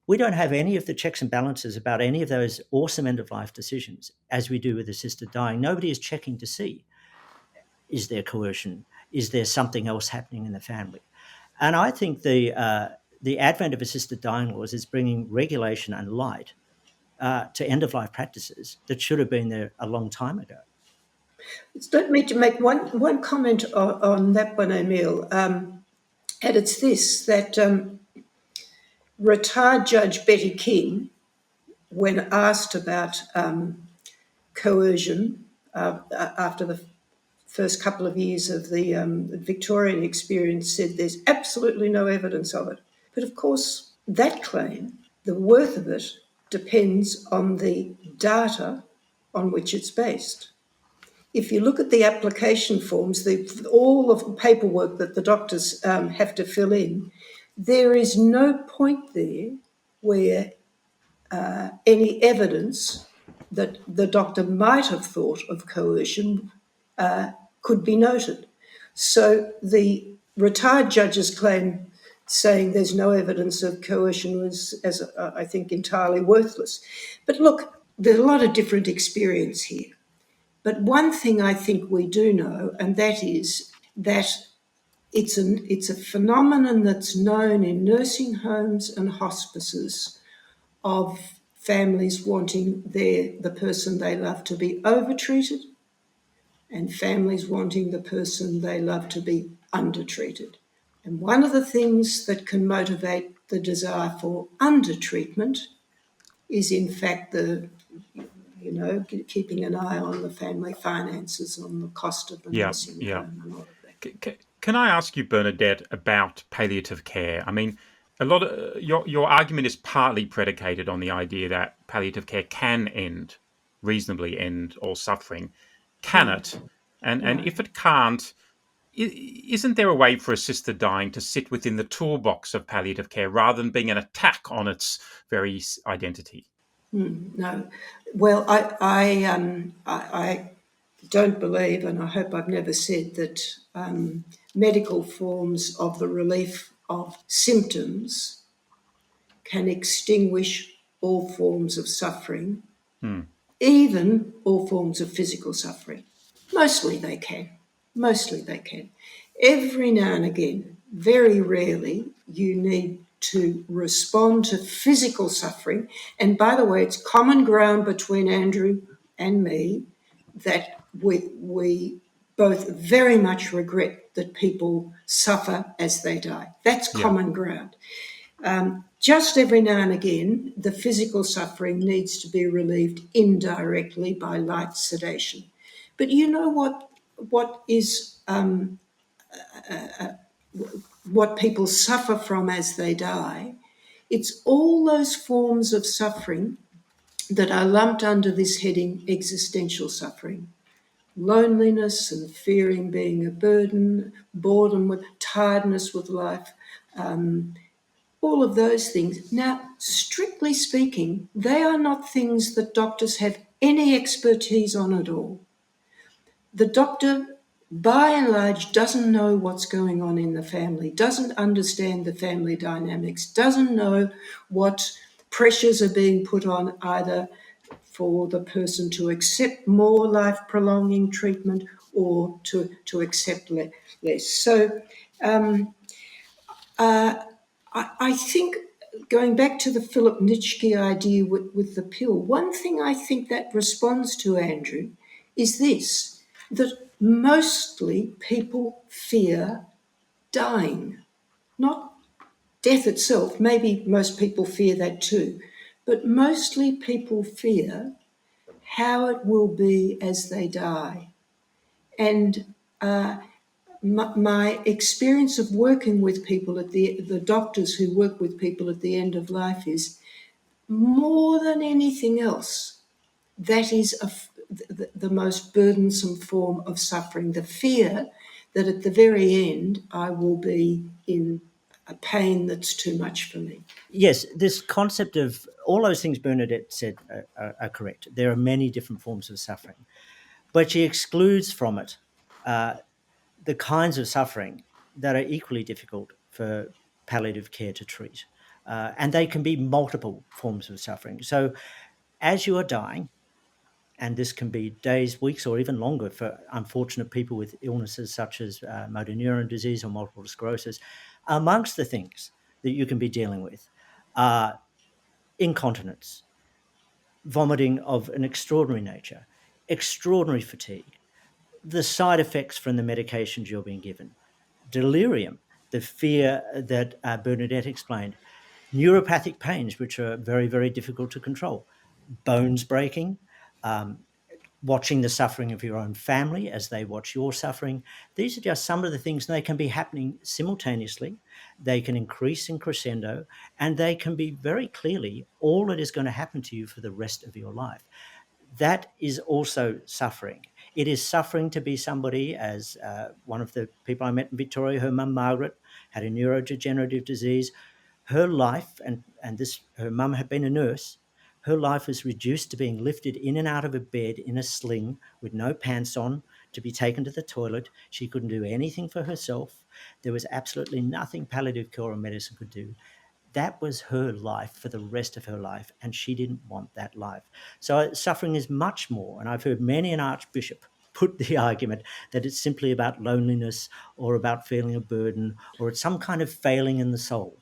we don't have any of the checks and balances about any of those awesome end-of-life decisions as we do with assisted dying. Nobody is checking to see, is there coercion? Is there something else happening in the family? And I think the advent of assisted dying laws is bringing regulation and light to end-of-life practices that should have been there a long time ago. Let me to make one comment on that one, Emile, and it's this, that retired Judge Betty King, when asked about coercion after the first couple of years of the Victorian experience, said there's absolutely no evidence of it. But of course, that claim, the worth of it, depends on the data on which it's based. If you look at the application forms, all of the paperwork that the doctors have to fill in, there is no point there where any evidence that the doctor might have thought of coercion could be noted. So the retired judge's claim saying there's no evidence of coercion was, as I think, entirely worthless. But look, there's a lot of different experience here. But one thing I think we do know, and that is that it's a phenomenon that's known in nursing homes and hospices of families wanting the person they love to be overtreated and families wanting the person they love to be undertreated. And one of the things that can motivate the desire for undertreatment is, in fact, the keeping an eye on the family finances, on the cost of the Yeah, nursing yeah. home and all of that. Can I ask you, Bernadette, about palliative care? I mean, a lot of your argument is partly predicated on the idea that palliative care can reasonably end all suffering. Can it? And No. if it can't, isn't there a way for assisted dying to sit within the toolbox of palliative care rather than being an attack on its very identity? No. Well, I don't believe, and I hope I've never said that medical forms of the relief of symptoms can extinguish all forms of suffering, even all forms of physical suffering. Mostly they can. Every now and again, very rarely, you need to respond to physical suffering. And by the way, it's common ground between Andrew and me that we both very much regret that people suffer as they die. That's common ground. Just every now and again, the physical suffering needs to be relieved indirectly by light sedation. But you know what is what people suffer from as they die? It's all those forms of suffering that are lumped under this heading, existential suffering. Loneliness and fearing being a burden, boredom with tiredness with life, all of those things. Now, strictly speaking, they are not things that doctors have any expertise on at all. The doctor, by and large, doesn't know what's going on in the family, doesn't understand the family dynamics, doesn't know what pressures are being put on either for the person to accept more life-prolonging treatment or to accept less. So I think, going back to the Philip Nitschke idea with the pill, one thing I think that responds to, Andrew, is this, that mostly people fear dying, not death itself. Maybe most people fear that too, but mostly people fear how it will be as they die. And my experience of working with people the doctors who work with people at the end of life is, more than anything else, that is the most burdensome form of suffering, the fear that at the very end I will be in a pain that's too much for me. Yes, this concept of all those things Bernadette said are correct. There are many different forms of suffering, but she excludes from it the kinds of suffering that are equally difficult for palliative care to treat. And they can be multiple forms of suffering. So as you are dying, and this can be days, weeks, or even longer for unfortunate people with illnesses such as motor neuron disease or multiple sclerosis, amongst the things that you can be dealing with are incontinence, vomiting of an extraordinary nature, extraordinary fatigue, the side effects from the medications you're being given, delirium, the fear that Bernadette explained, neuropathic pains, which are very, very difficult to control, bones breaking, watching the suffering of your own family as they watch your suffering. These are just some of the things, and they can be happening simultaneously. They can increase in crescendo, and they can be very clearly all that is going to happen to you for the rest of your life. That is also suffering. It is suffering to be somebody, as one of the people I met in Victoria, her mum Margaret had a neurodegenerative disease. Her life, and her mum had been a nurse, her life was reduced to being lifted in and out of a bed in a sling with no pants on to be taken to the toilet. She couldn't do anything for herself. There was absolutely nothing palliative care or medicine could do. That was her life for the rest of her life, and she didn't want that life. So suffering is much more, and I've heard many an archbishop put the argument that it's simply about loneliness or about feeling a burden or it's some kind of failing in the soul.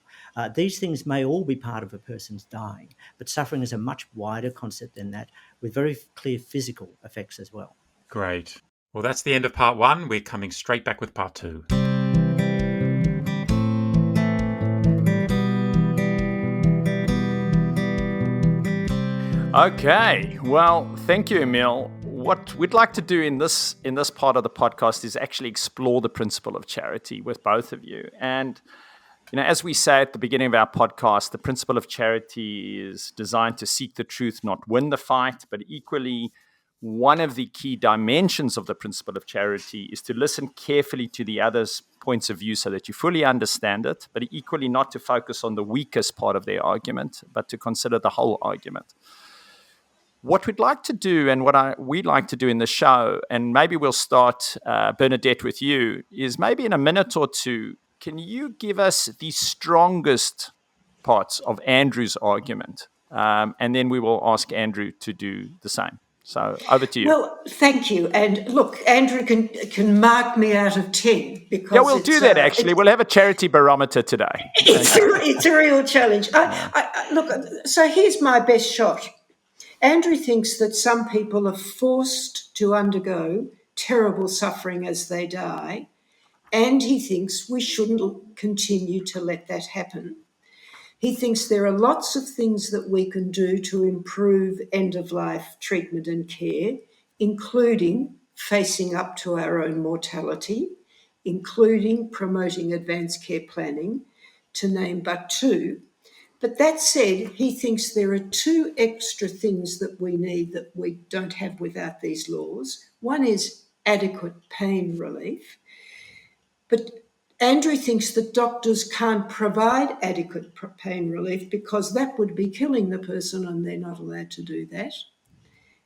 These things may all be part of a person's dying, but suffering is a much wider concept than that, with very clear physical effects as well. Great. Well, that's the end of part one. We're coming straight back with part two. Okay, well, thank you, Emil. What we'd like to do in this part of the podcast is actually explore the principle of charity with both of you. And as we say at the beginning of our podcast, the principle of charity is designed to seek the truth, not win the fight. But equally, one of the key dimensions of the principle of charity is to listen carefully to the other's points of view so that you fully understand it, but equally not to focus on the weakest part of their argument, but to consider the whole argument. What we'd like to do, and we'd like to do in the show, and maybe we'll start, Bernadette, with you, is maybe in a minute or two, can you give us the strongest parts of Andrew's argument? And then we will ask Andrew to do the same. So over to you. Well, thank you. And look, Andrew can mark me out of 10 because we'll do that. Actually, we'll have a charity barometer today. It's a real challenge. Look, so here's my best shot. Andrew thinks that some people are forced to undergo terrible suffering as they die, and he thinks we shouldn't continue to let that happen. He thinks there are lots of things that we can do to improve end-of-life treatment and care, including facing up to our own mortality, including promoting advanced care planning, to name but two. But that said, he thinks there are two extra things that we need that we don't have without these laws. One is adequate pain relief. But Andrew thinks that doctors can't provide adequate pain relief because that would be killing the person and they're not allowed to do that.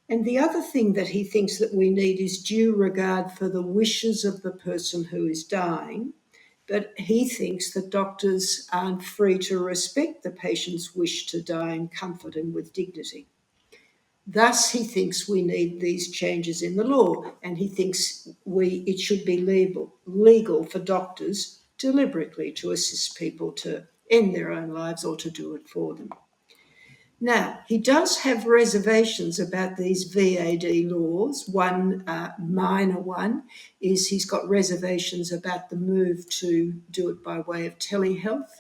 And the other thing that he thinks that we need is due regard for the wishes of the person who is dying. But he thinks that doctors aren't free to respect the patient's wish to die in comfort and with dignity. Thus, he thinks we need these changes in the law, and he thinks it should be legal for doctors deliberately to assist people to end their own lives or to do it for them. Now, he does have reservations about these VAD laws. One minor one is he's got reservations about the move to do it by way of telehealth.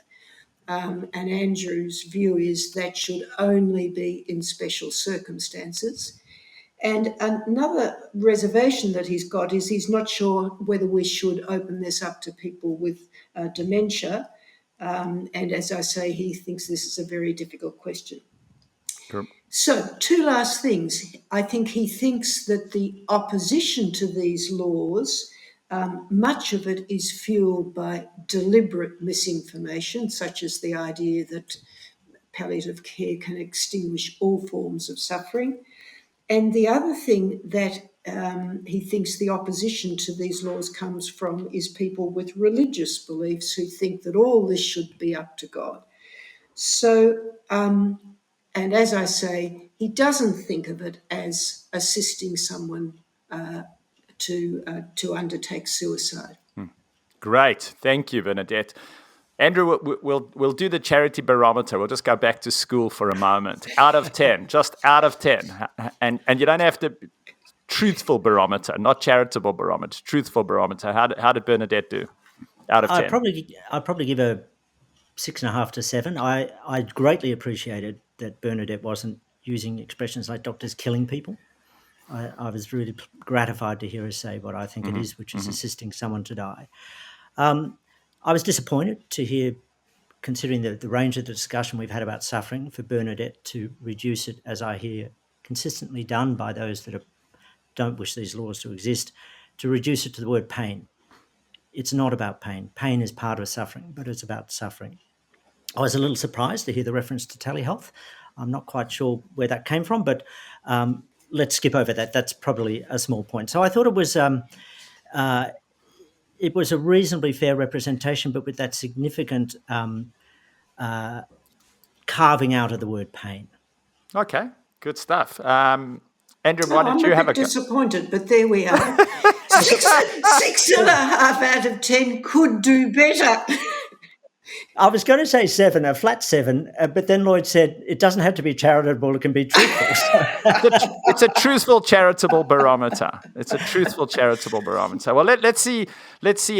And Andrew's view is that should only be in special circumstances. And another reservation that he's got is he's not sure whether we should open this up to people with dementia. And as I say, he thinks this is a very difficult question. Sure. So, two last things. I think he thinks that the opposition to these laws, much of it is fueled by deliberate misinformation, such as the idea that palliative care can extinguish all forms of suffering. And the other thing that he thinks the opposition to these laws comes from is people with religious beliefs who think that all this should be up to God. So, and as I say, he doesn't think of it as assisting someone to undertake suicide. Great. Thank you, Bernadette. Andrew, we'll do the charity barometer. We'll just go back to school for a moment. Out of 10, just out of 10. And you don't have to, truthful barometer, not charitable barometer, truthful barometer. How did Bernadette do out of 10? I'd probably give a 6.5 to 7. I greatly appreciated that Bernadette wasn't using expressions like doctors killing people. I was really gratified to hear her say what I think it is, which is assisting someone to die. I was disappointed to hear, considering the range of the discussion we've had about suffering, for Bernadette to reduce it, as I hear consistently done by those that don't wish these laws to exist, to reduce it to the word pain. It's not about pain. Pain is part of suffering, but it's about suffering. I was a little surprised to hear the reference to telehealth. I'm not quite sure where that came from, but let's skip over that. That's probably a small point. So I thought it was a reasonably fair representation, but with that significant carving out of the word pain. Okay, good stuff. Andrew, why don't you have a... I'm a bit disappointed, but there we are. 6.5 out of 10 could do better. I was going to say 7, a flat 7, but then Lloyd said it doesn't have to be charitable; it can be truthful. It's a truthful charitable barometer. It's a truthful charitable barometer. Well, let's see,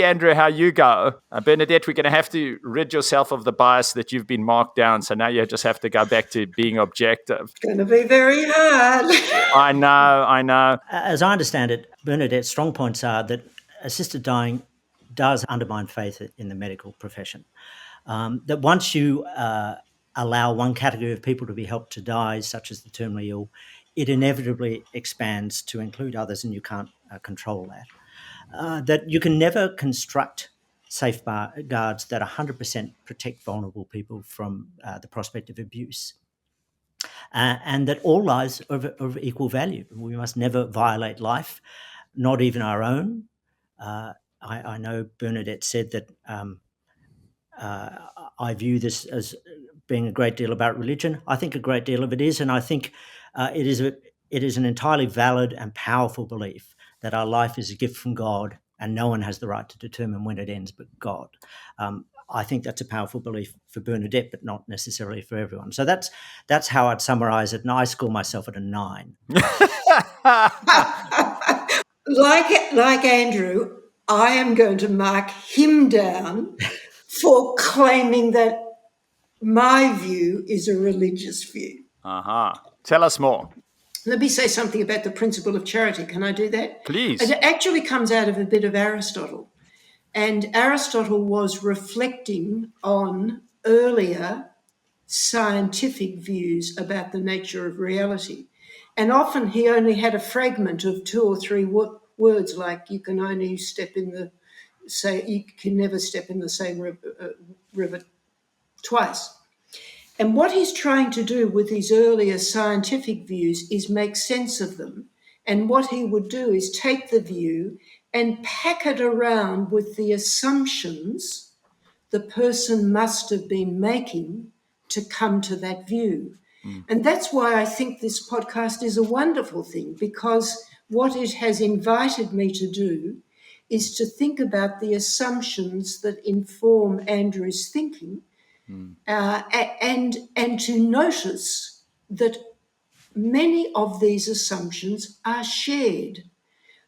Andrew, how you go. Bernadette, we're going to have to rid yourself of the bias that you've been marked down. So now you just have to go back to being objective. It's going to be very hard. I know. As I understand it, Bernadette's strong points are that assisted dying does undermine faith in the medical profession. That once you allow one category of people to be helped to die, such as the terminally ill, it inevitably expands to include others, and you can't control that. That you can never construct safeguards that 100% protect vulnerable people from the prospect of abuse. And that all lives are of equal value. We must never violate life, not even our own. I know Bernadette said that I view this as being a great deal about religion. I think a great deal of it is, and I think it is an entirely valid and powerful belief that our life is a gift from God, and no one has the right to determine when it ends but God. I think that's a powerful belief for Bernadette, but not necessarily for everyone. So that's how I'd summarise it, and I score myself at a 9. Like Andrew, I am going to mark him down for claiming that my view is a religious view. Tell us more. Let me say something about the principle of charity. Can I do that? Please. It actually comes out of a bit of Aristotle. And Aristotle was reflecting on earlier scientific views about the nature of reality. And often he only had a fragment of 2 or 3 words, like you can only you can never step in the same river twice. And what he's trying to do with these earlier scientific views is make sense of them. And what he would do is take the view and pack it around with the assumptions the person must have been making to come to that view. And that's why I think this podcast is a wonderful thing, because what it has invited me to do is to think about the assumptions that inform Andrew's thinking, and to notice that many of these assumptions are shared.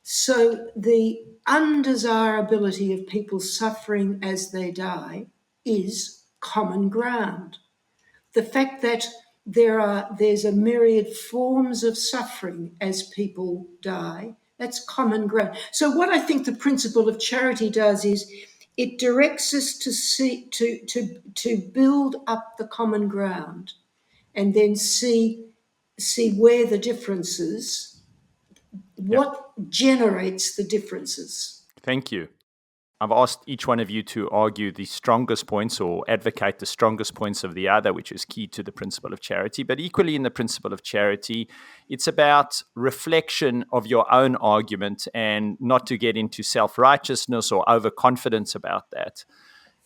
So the undesirability of people suffering as they die is common ground. The fact that there's a myriad forms of suffering as people die, that's common ground. So what I think the principle of charity does is it directs us to build up the common ground, and then see where the differences. What generates the differences? Thank you. I've asked each one of you to argue the strongest points or advocate the strongest points of the other, which is key to the principle of charity. But equally in the principle of charity, it's about reflection of your own argument and not to get into self-righteousness or overconfidence about that.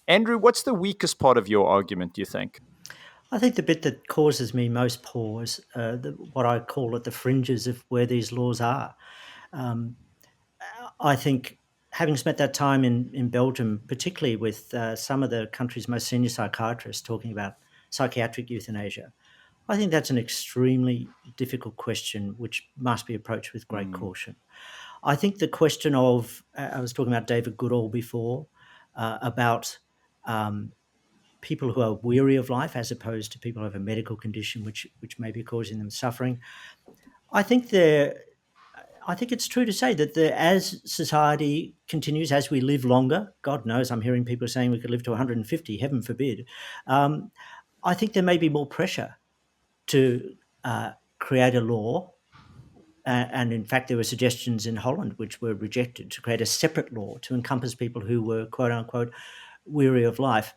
Andrew, what's the weakest part of your argument, do you think? I think the bit that causes me most pause, what I call at the fringes of where these laws are. I think, having spent that time in Belgium, particularly with some of the country's most senior psychiatrists talking about psychiatric euthanasia, I think that's an extremely difficult question which must be approached with great caution. I think the question of, I was talking about David Goodall before, about people who are weary of life as opposed to people who have a medical condition which may be causing them suffering. I think it's true to say that as society continues, as we live longer, God knows, I'm hearing people saying we could live to 150, heaven forbid. I think there may be more pressure to create a law, and in fact there were suggestions in Holland which were rejected, to create a separate law to encompass people who were, quote unquote, weary of life.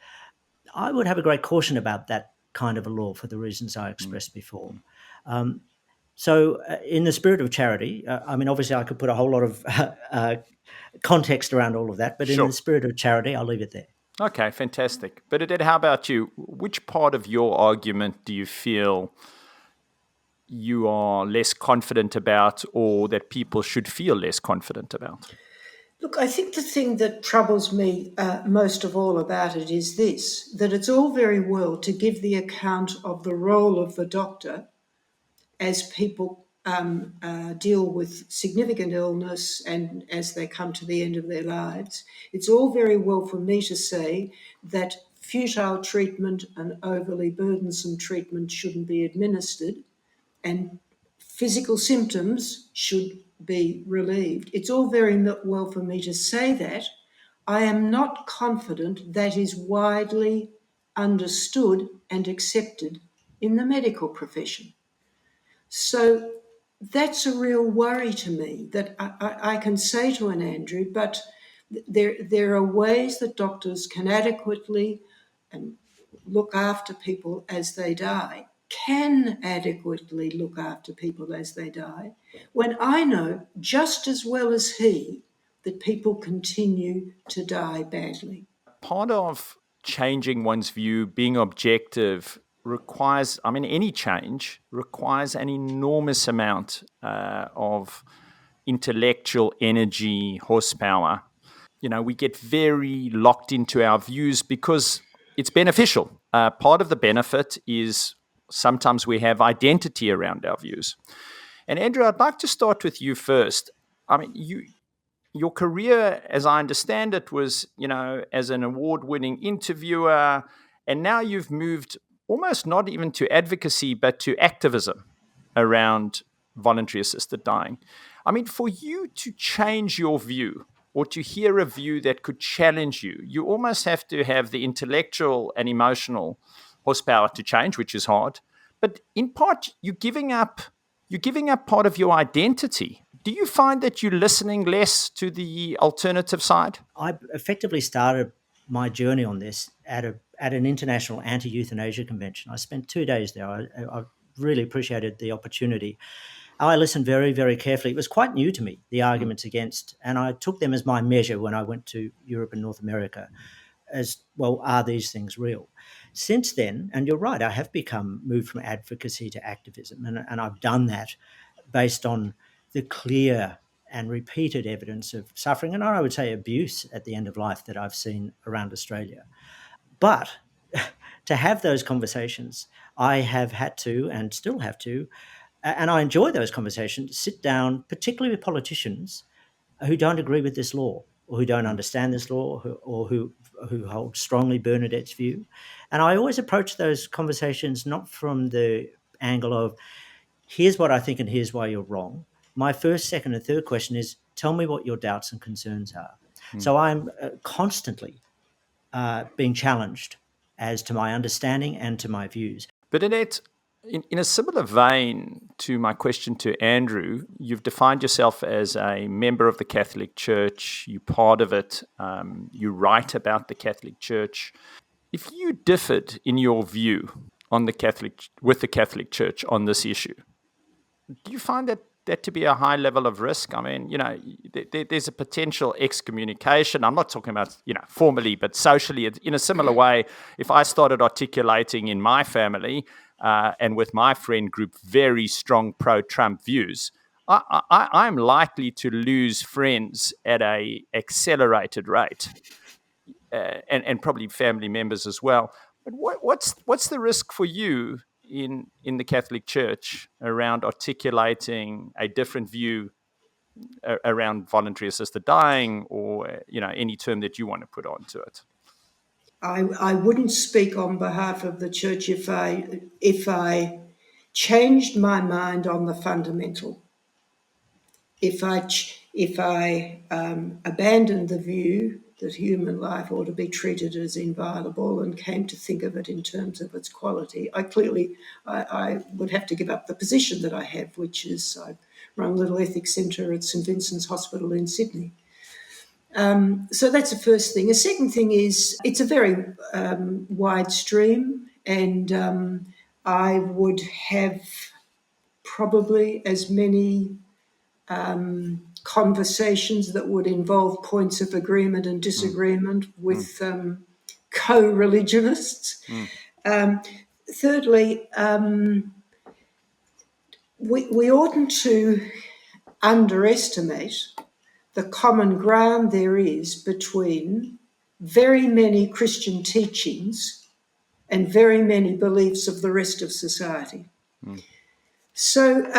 I would have a great caution about that kind of a law for the reasons I expressed before. So in the spirit of charity, obviously I could put a whole lot of context around all of that, but in the spirit of charity, I'll leave it there. Okay, fantastic. Bernadette, how about you? Which part of your argument do you feel you are less confident about, or that people should feel less confident about? Look, I think the thing that troubles me most of all about it is this, that it's all very well to give the account of the role of the doctor as people deal with significant illness and as they come to the end of their lives. It's all very well for me to say that futile treatment and overly burdensome treatment shouldn't be administered and physical symptoms should be relieved. It's all very well for me to say that. I am not confident that is widely understood and accepted in the medical profession. So that's a real worry to me, that I can say to an Andrew, but there are ways that doctors can adequately look after people as they die, can adequately look after people as they die, when I know just as well as he that people continue to die badly. Part of changing one's view, being objective, requires, any change requires an enormous amount of intellectual energy, horsepower. We get very locked into our views because it's beneficial. Part of the benefit is sometimes we have identity around our views. And Andrew, I'd like to start with you first. Your career, as I understand it, was, as an award-winning interviewer, and now you've moved almost not even to advocacy, but to activism around voluntary assisted dying. For you to change your view or to hear a view that could challenge you, you almost have to have the intellectual and emotional horsepower to change, which is hard. But in part, you're giving up part of your identity. Do you find that you're listening less to the alternative side? I effectively started my journey on this at an international anti-euthanasia convention. I spent 2 days there. I really appreciated the opportunity. I listened very, very carefully. It was quite new to me, the arguments against, and I took them as my measure when I went to Europe and North America as, well, are these things real? Since then, and you're right, I have moved from advocacy to activism, and I've done that based on the clear and repeated evidence of suffering, and I would say abuse at the end of life that I've seen around Australia. But to have those conversations, I have had to, and still have to, and I enjoy those conversations, sit down, particularly with politicians who don't agree with this law, or who don't understand this law, or who hold strongly Bernadette's view. And I always approach those conversations not from the angle of, here's what I think and here's why you're wrong. My first, second, and third question is, tell me what your doubts and concerns are. So I'm constantly being challenged as to my understanding and to my views. Bernadette, in a similar vein to my question to Andrew, you've defined yourself as a member of the Catholic Church. You're part of it. You write about the Catholic Church. If you differed in your view on with the Catholic Church on this issue, do you find that to be a high level of risk? There's a potential excommunication. I'm not talking about, formally, but socially. In a similar way, if I started articulating in my family and with my friend group very strong pro-Trump views, I'm likely to lose friends at a accelerated rate, and probably family members as well. But what's the risk for you in the Catholic Church around articulating a different view around voluntary assisted dying, or any term that you want to put onto it? I wouldn't speak on behalf of the church if I changed my mind on the fundamental. If I abandoned the view that human life ought to be treated as inviolable and came to think of it in terms of its quality, I would have to give up the position that I have, which is I run a little ethics centre at St Vincent's Hospital in Sydney. So that's the first thing. The second thing is it's a very wide stream, and I would have probably as many conversations that would involve points of agreement and disagreement with co-religionists. Thirdly, we oughtn't to underestimate the common ground there is between very many Christian teachings and very many beliefs of the rest of society. So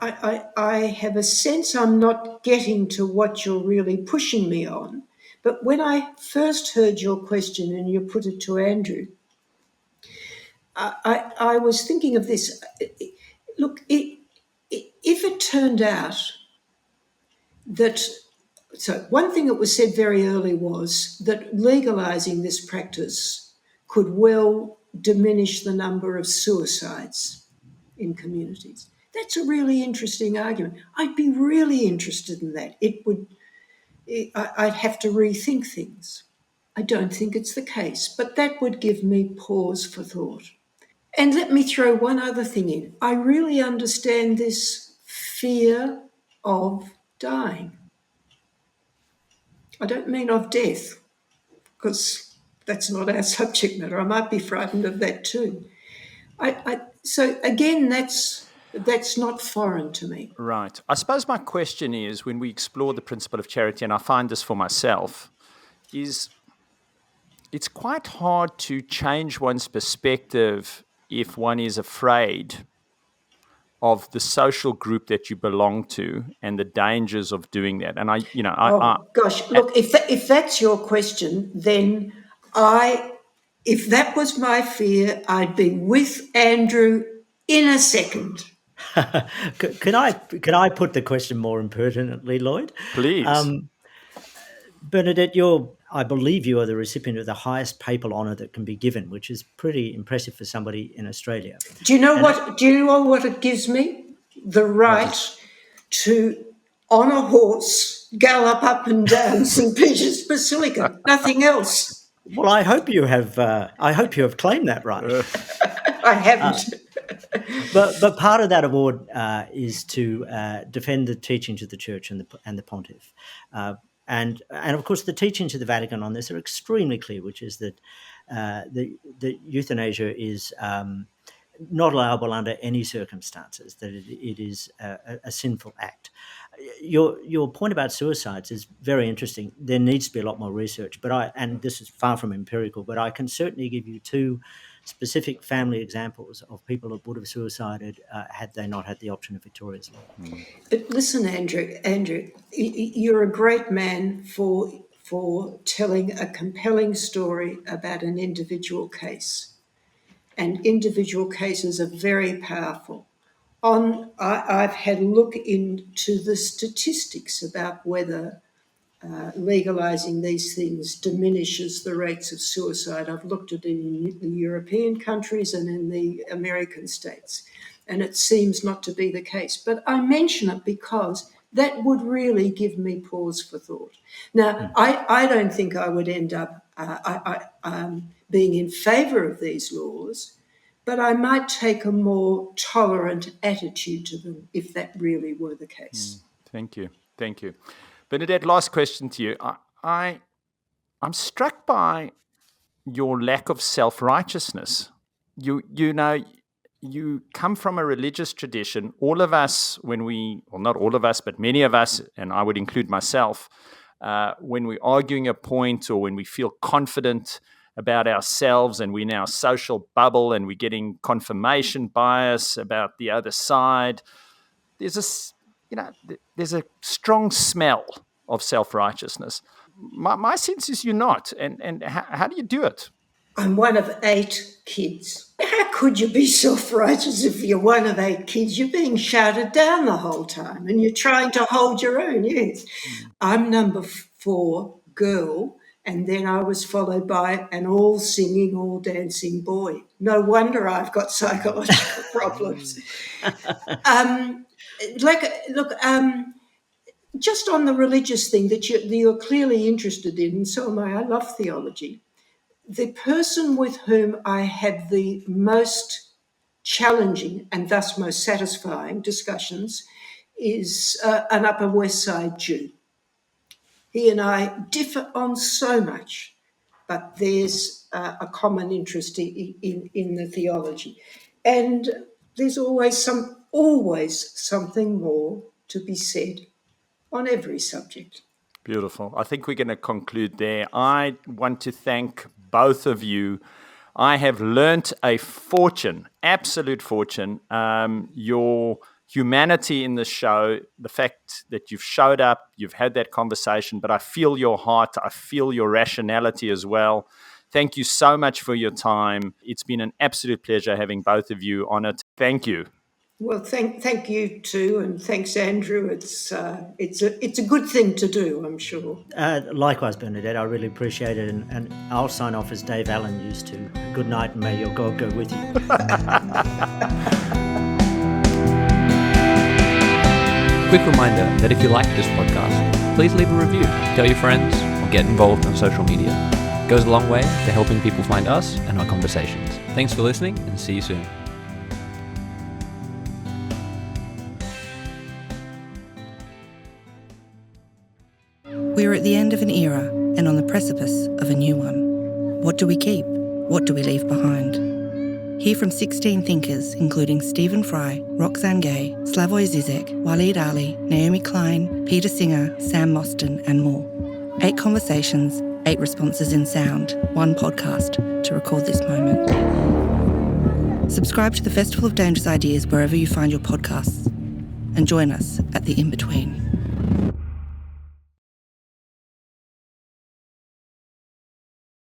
I have a sense I'm not getting to what you're really pushing me on. But when I first heard your question and you put it to Andrew, I was thinking of this. Look, if it turned out that, so one thing that was said very early was that legalising this practice could well diminish the number of suicides in communities. That's a really interesting argument. I'd be really interested in that. I'd have to rethink things. I don't think it's the case, but that would give me pause for thought. And let me throw one other thing in. I really understand this fear of dying. I don't mean of death, because that's not our subject matter. I might be frightened of that too. So again, that's not foreign to me. Right. I suppose my question is, when we explore the principle of charity, and I find this for myself, is it's quite hard to change one's perspective if one is afraid of the social group that you belong to and the dangers of doing that. And Look, if that's your question, then if that was my fear, I'd be with Andrew in a second. Can I put the question more impertinently, Lloyd? Please. Bernadette, I believe you are the recipient of the highest papal honour that can be given, which is pretty impressive for somebody in Australia. Do you know what it gives me? The right to, on a horse, gallop up and down St. Peter's Basilica. Nothing else. Well, I hope you have claimed that right. I haven't. But part of that award is to defend the teachings of the Church and the Pontiff. And of course, the teachings of the Vatican on this are extremely clear, which is that the euthanasia is not allowable under any circumstances, that it is a sinful act. Your point about suicides is very interesting. There needs to be a lot more research, and this is far from empirical, but I can certainly give you two specific family examples of people that would have suicided had they not had the option of Victoria's law. But listen, Andrew, you're a great man for telling a compelling story about an individual case. And individual cases are very powerful. I've had a look into the statistics about whether legalising these things diminishes the rates of suicide. I've looked at it in the European countries and in the American states, and it seems not to be the case. But I mention it because that would really give me pause for thought. Now, I don't think I would end up being in favour of these laws, but I might take a more tolerant attitude to them if that really were the case. Thank you. Bernadette, last question to you. I'm struck by your lack of self-righteousness. You come from a religious tradition. All of us, not all of us, but many of us, and I would include myself, when we're arguing a point or when we feel confident about ourselves and we're in our social bubble and we're getting confirmation bias about the other side, there's a strong smell of self-righteousness. My sense is you're not. And how do you do it? I'm one of 8 kids. How could you be self-righteous if you're one of 8 kids? You're being shouted down the whole time and you're trying to hold your own, yes. I'm number 4 girl, and then I was followed by an all-singing, all-dancing boy. No wonder I've got psychological problems. Just on the religious thing that you're clearly interested in, and so am I love theology. The person with whom I had the most challenging and thus most satisfying discussions is an Upper West Side Jew. He and I differ on so much, but there's a common interest in the theology. And there's always something more to be said on every subject. Beautiful. I think we're going to conclude there. I want to thank both of you. I have learnt a fortune, absolute fortune. Your humanity in the show, the fact that you've showed up, you've had that conversation, but I feel your heart, I feel your rationality as well. Thank you so much for your time. It's been an absolute pleasure having both of you on it. Thank you. Well, thank you too, and thanks, Andrew. It's a good thing to do, I'm sure. Likewise, Bernadette, I really appreciate it, and I'll sign off as Dave Allen used to. Good night, and may your God go with you. Quick reminder that if you like this podcast, please leave a review, tell your friends, or get involved on social media. It goes a long way to helping people find us and our conversations. Thanks for listening, and see you soon. We are at the end of an era and on the precipice of a new one. What do we keep? What do we leave behind? Hear from 16 thinkers, including Stephen Fry, Roxane Gay, Slavoj Zizek, Waleed Ali, Naomi Klein, Peter Singer, Sam Mostyn, and more. 8 conversations, 8 responses in sound, 1 podcast to record this moment. Subscribe to the Festival of Dangerous Ideas wherever you find your podcasts, and join us at the in-between.